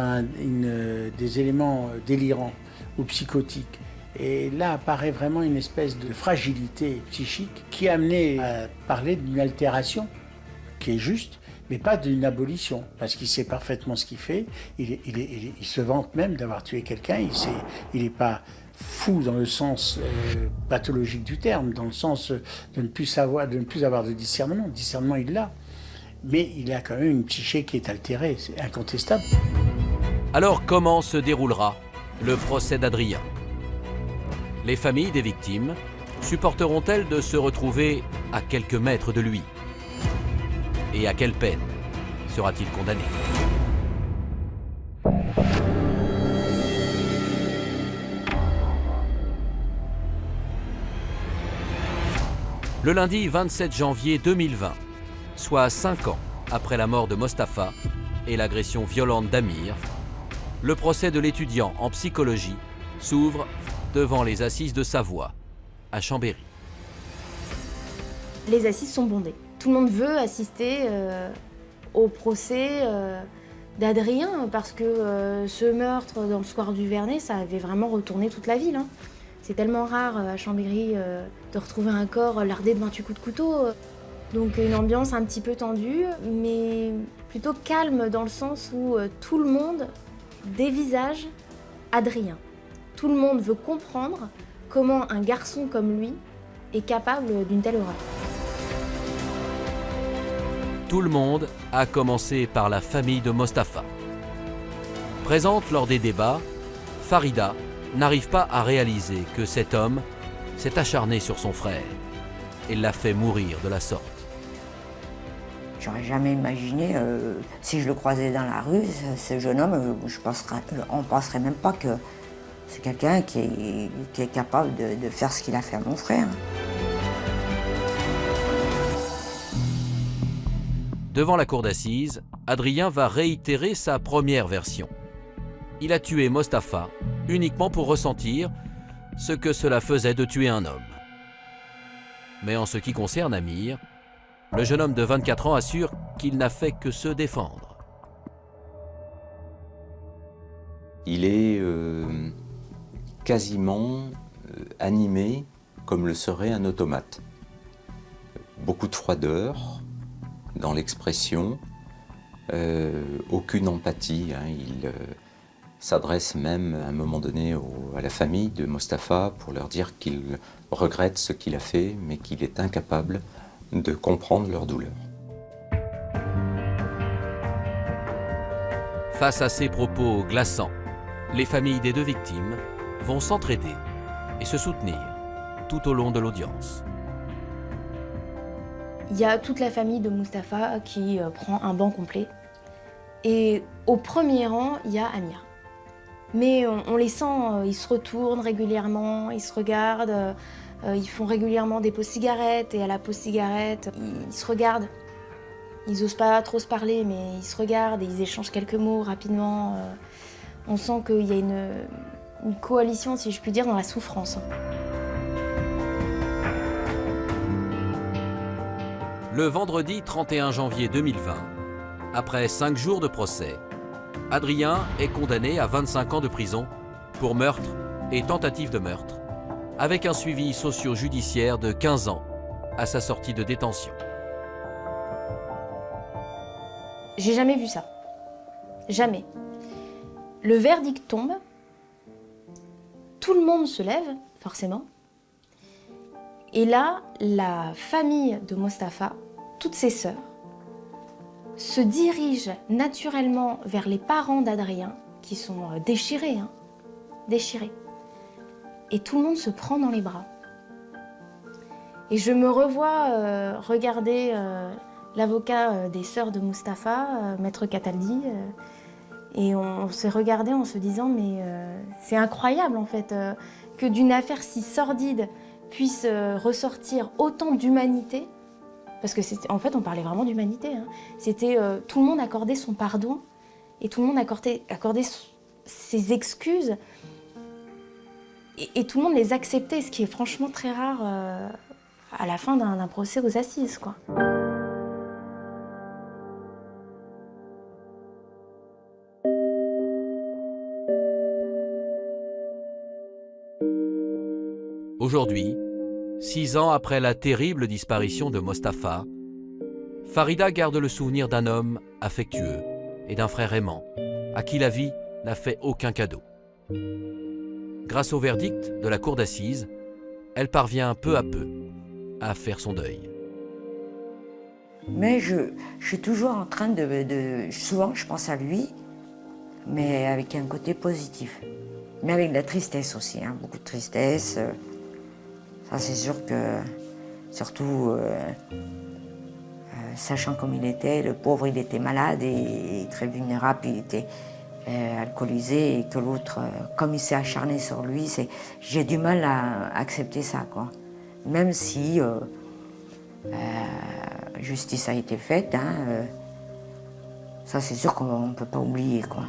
des éléments délirants ou psychotiques. Et là apparaît vraiment une espèce de fragilité psychique qui a amené à parler d'une altération qui est juste, mais pas d'une abolition, parce qu'il sait parfaitement ce qu'il fait. Il se vante même d'avoir tué quelqu'un. Il n'est pas fou dans le sens pathologique du terme, dans le sens de ne plus avoir de discernement. Le discernement, il l'a. Mais il a quand même une psyché qui est altérée, c'est incontestable. Alors comment se déroulera le procès d'Adrien ? Les familles des victimes supporteront-elles de se retrouver à quelques mètres de lui ? Et à quelle peine sera-t-il condamné ? Le lundi 27 janvier 2020, soit 5 ans après la mort de Mustapha et l'agression violente d'Amir, le procès de l'étudiant en psychologie s'ouvre devant les assises de Savoie, à Chambéry. Les assises sont bondées. Tout le monde veut assister au procès d'Adrien parce que ce meurtre dans le square du Vernet, ça avait vraiment retourné toute la ville. C'est tellement rare à Chambéry de retrouver un corps lardé de 28 coups de couteau. Donc une ambiance un petit peu tendue, mais plutôt calme dans le sens où tout le monde dévisage Adrien. Tout le monde veut comprendre comment un garçon comme lui est capable d'une telle horreur. Tout le monde, à commencer par la famille de Mustapha. Présente lors des débats, Farida n'arrive pas à réaliser que cet homme s'est acharné sur son frère et l'a fait mourir de la sorte. J'aurais jamais imaginé, si je le croisais dans la rue, ce jeune homme, on ne penserait même pas que c'est quelqu'un qui est capable de faire ce qu'il a fait à mon frère. Devant la cour d'assises, Adrien va réitérer sa première version. Il a tué Mustapha uniquement pour ressentir ce que cela faisait de tuer un homme. Mais en ce qui concerne Amir, le jeune homme de 24 ans assure qu'il n'a fait que se défendre. Il est quasiment animé comme le serait un automate. Beaucoup de froideur dans l'expression, aucune empathie. Il s'adresse même à un moment donné à la famille de Mostapha pour leur dire qu'il regrette ce qu'il a fait, mais qu'il est incapable de comprendre leur douleur. Face à ces propos glaçants, les familles des deux victimes vont s'entraider et se soutenir tout au long de l'audience. Il y a toute la famille de Mustapha qui prend un banc complet. Et au premier rang, il y a Amir. Mais on les sent, ils se retournent régulièrement, ils se regardent, ils font régulièrement des pauses cigarettes, et à la pause cigarette, ils se regardent. Ils n'osent pas trop se parler, mais ils se regardent et ils échangent quelques mots rapidement. On sent qu'il y a une coalition, si je puis dire, dans la souffrance. Le vendredi 31 janvier 2020, après 5 jours de procès, Adrien est condamné à 25 ans de prison pour meurtre et tentative de meurtre, avec un suivi socio-judiciaire de 15 ans à sa sortie de détention. J'ai jamais vu ça. Jamais. Le verdict tombe, tout le monde se lève, forcément. Et là, la famille de Mustapha, toutes ses sœurs, se dirigent naturellement vers les parents d'Adrien, qui sont déchirés, déchirés. Et tout le monde se prend dans les bras. Et je me revois regarder l'avocat des sœurs de Mustapha, Maître Cataldi, et on s'est regardé en se disant mais c'est incroyable en fait que d'une affaire si sordide puisse ressortir autant d'humanité, parce que en fait on parlait vraiment d'humanité. C'était tout le monde accordait son pardon et tout le monde accordait ses excuses et tout le monde les acceptait, ce qui est franchement très rare à la fin d'un procès aux assises, quoi. Aujourd'hui, 6 ans après la terrible disparition de Mostapha, Farida garde le souvenir d'un homme affectueux et d'un frère aimant, à qui la vie n'a fait aucun cadeau. Grâce au verdict de la cour d'assises, elle parvient peu à peu à faire son deuil. Mais je suis toujours en train souvent je pense à lui, mais avec un côté positif. Mais avec de la tristesse aussi, beaucoup de tristesse. Ça, c'est sûr que, surtout, sachant comme il était, le pauvre, il était malade et très vulnérable, il était alcoolisé, et que l'autre, comme il s'est acharné sur lui, j'ai du mal à accepter ça, quoi. Même si justice a été faite, ça, c'est sûr qu'on ne peut pas oublier, quoi.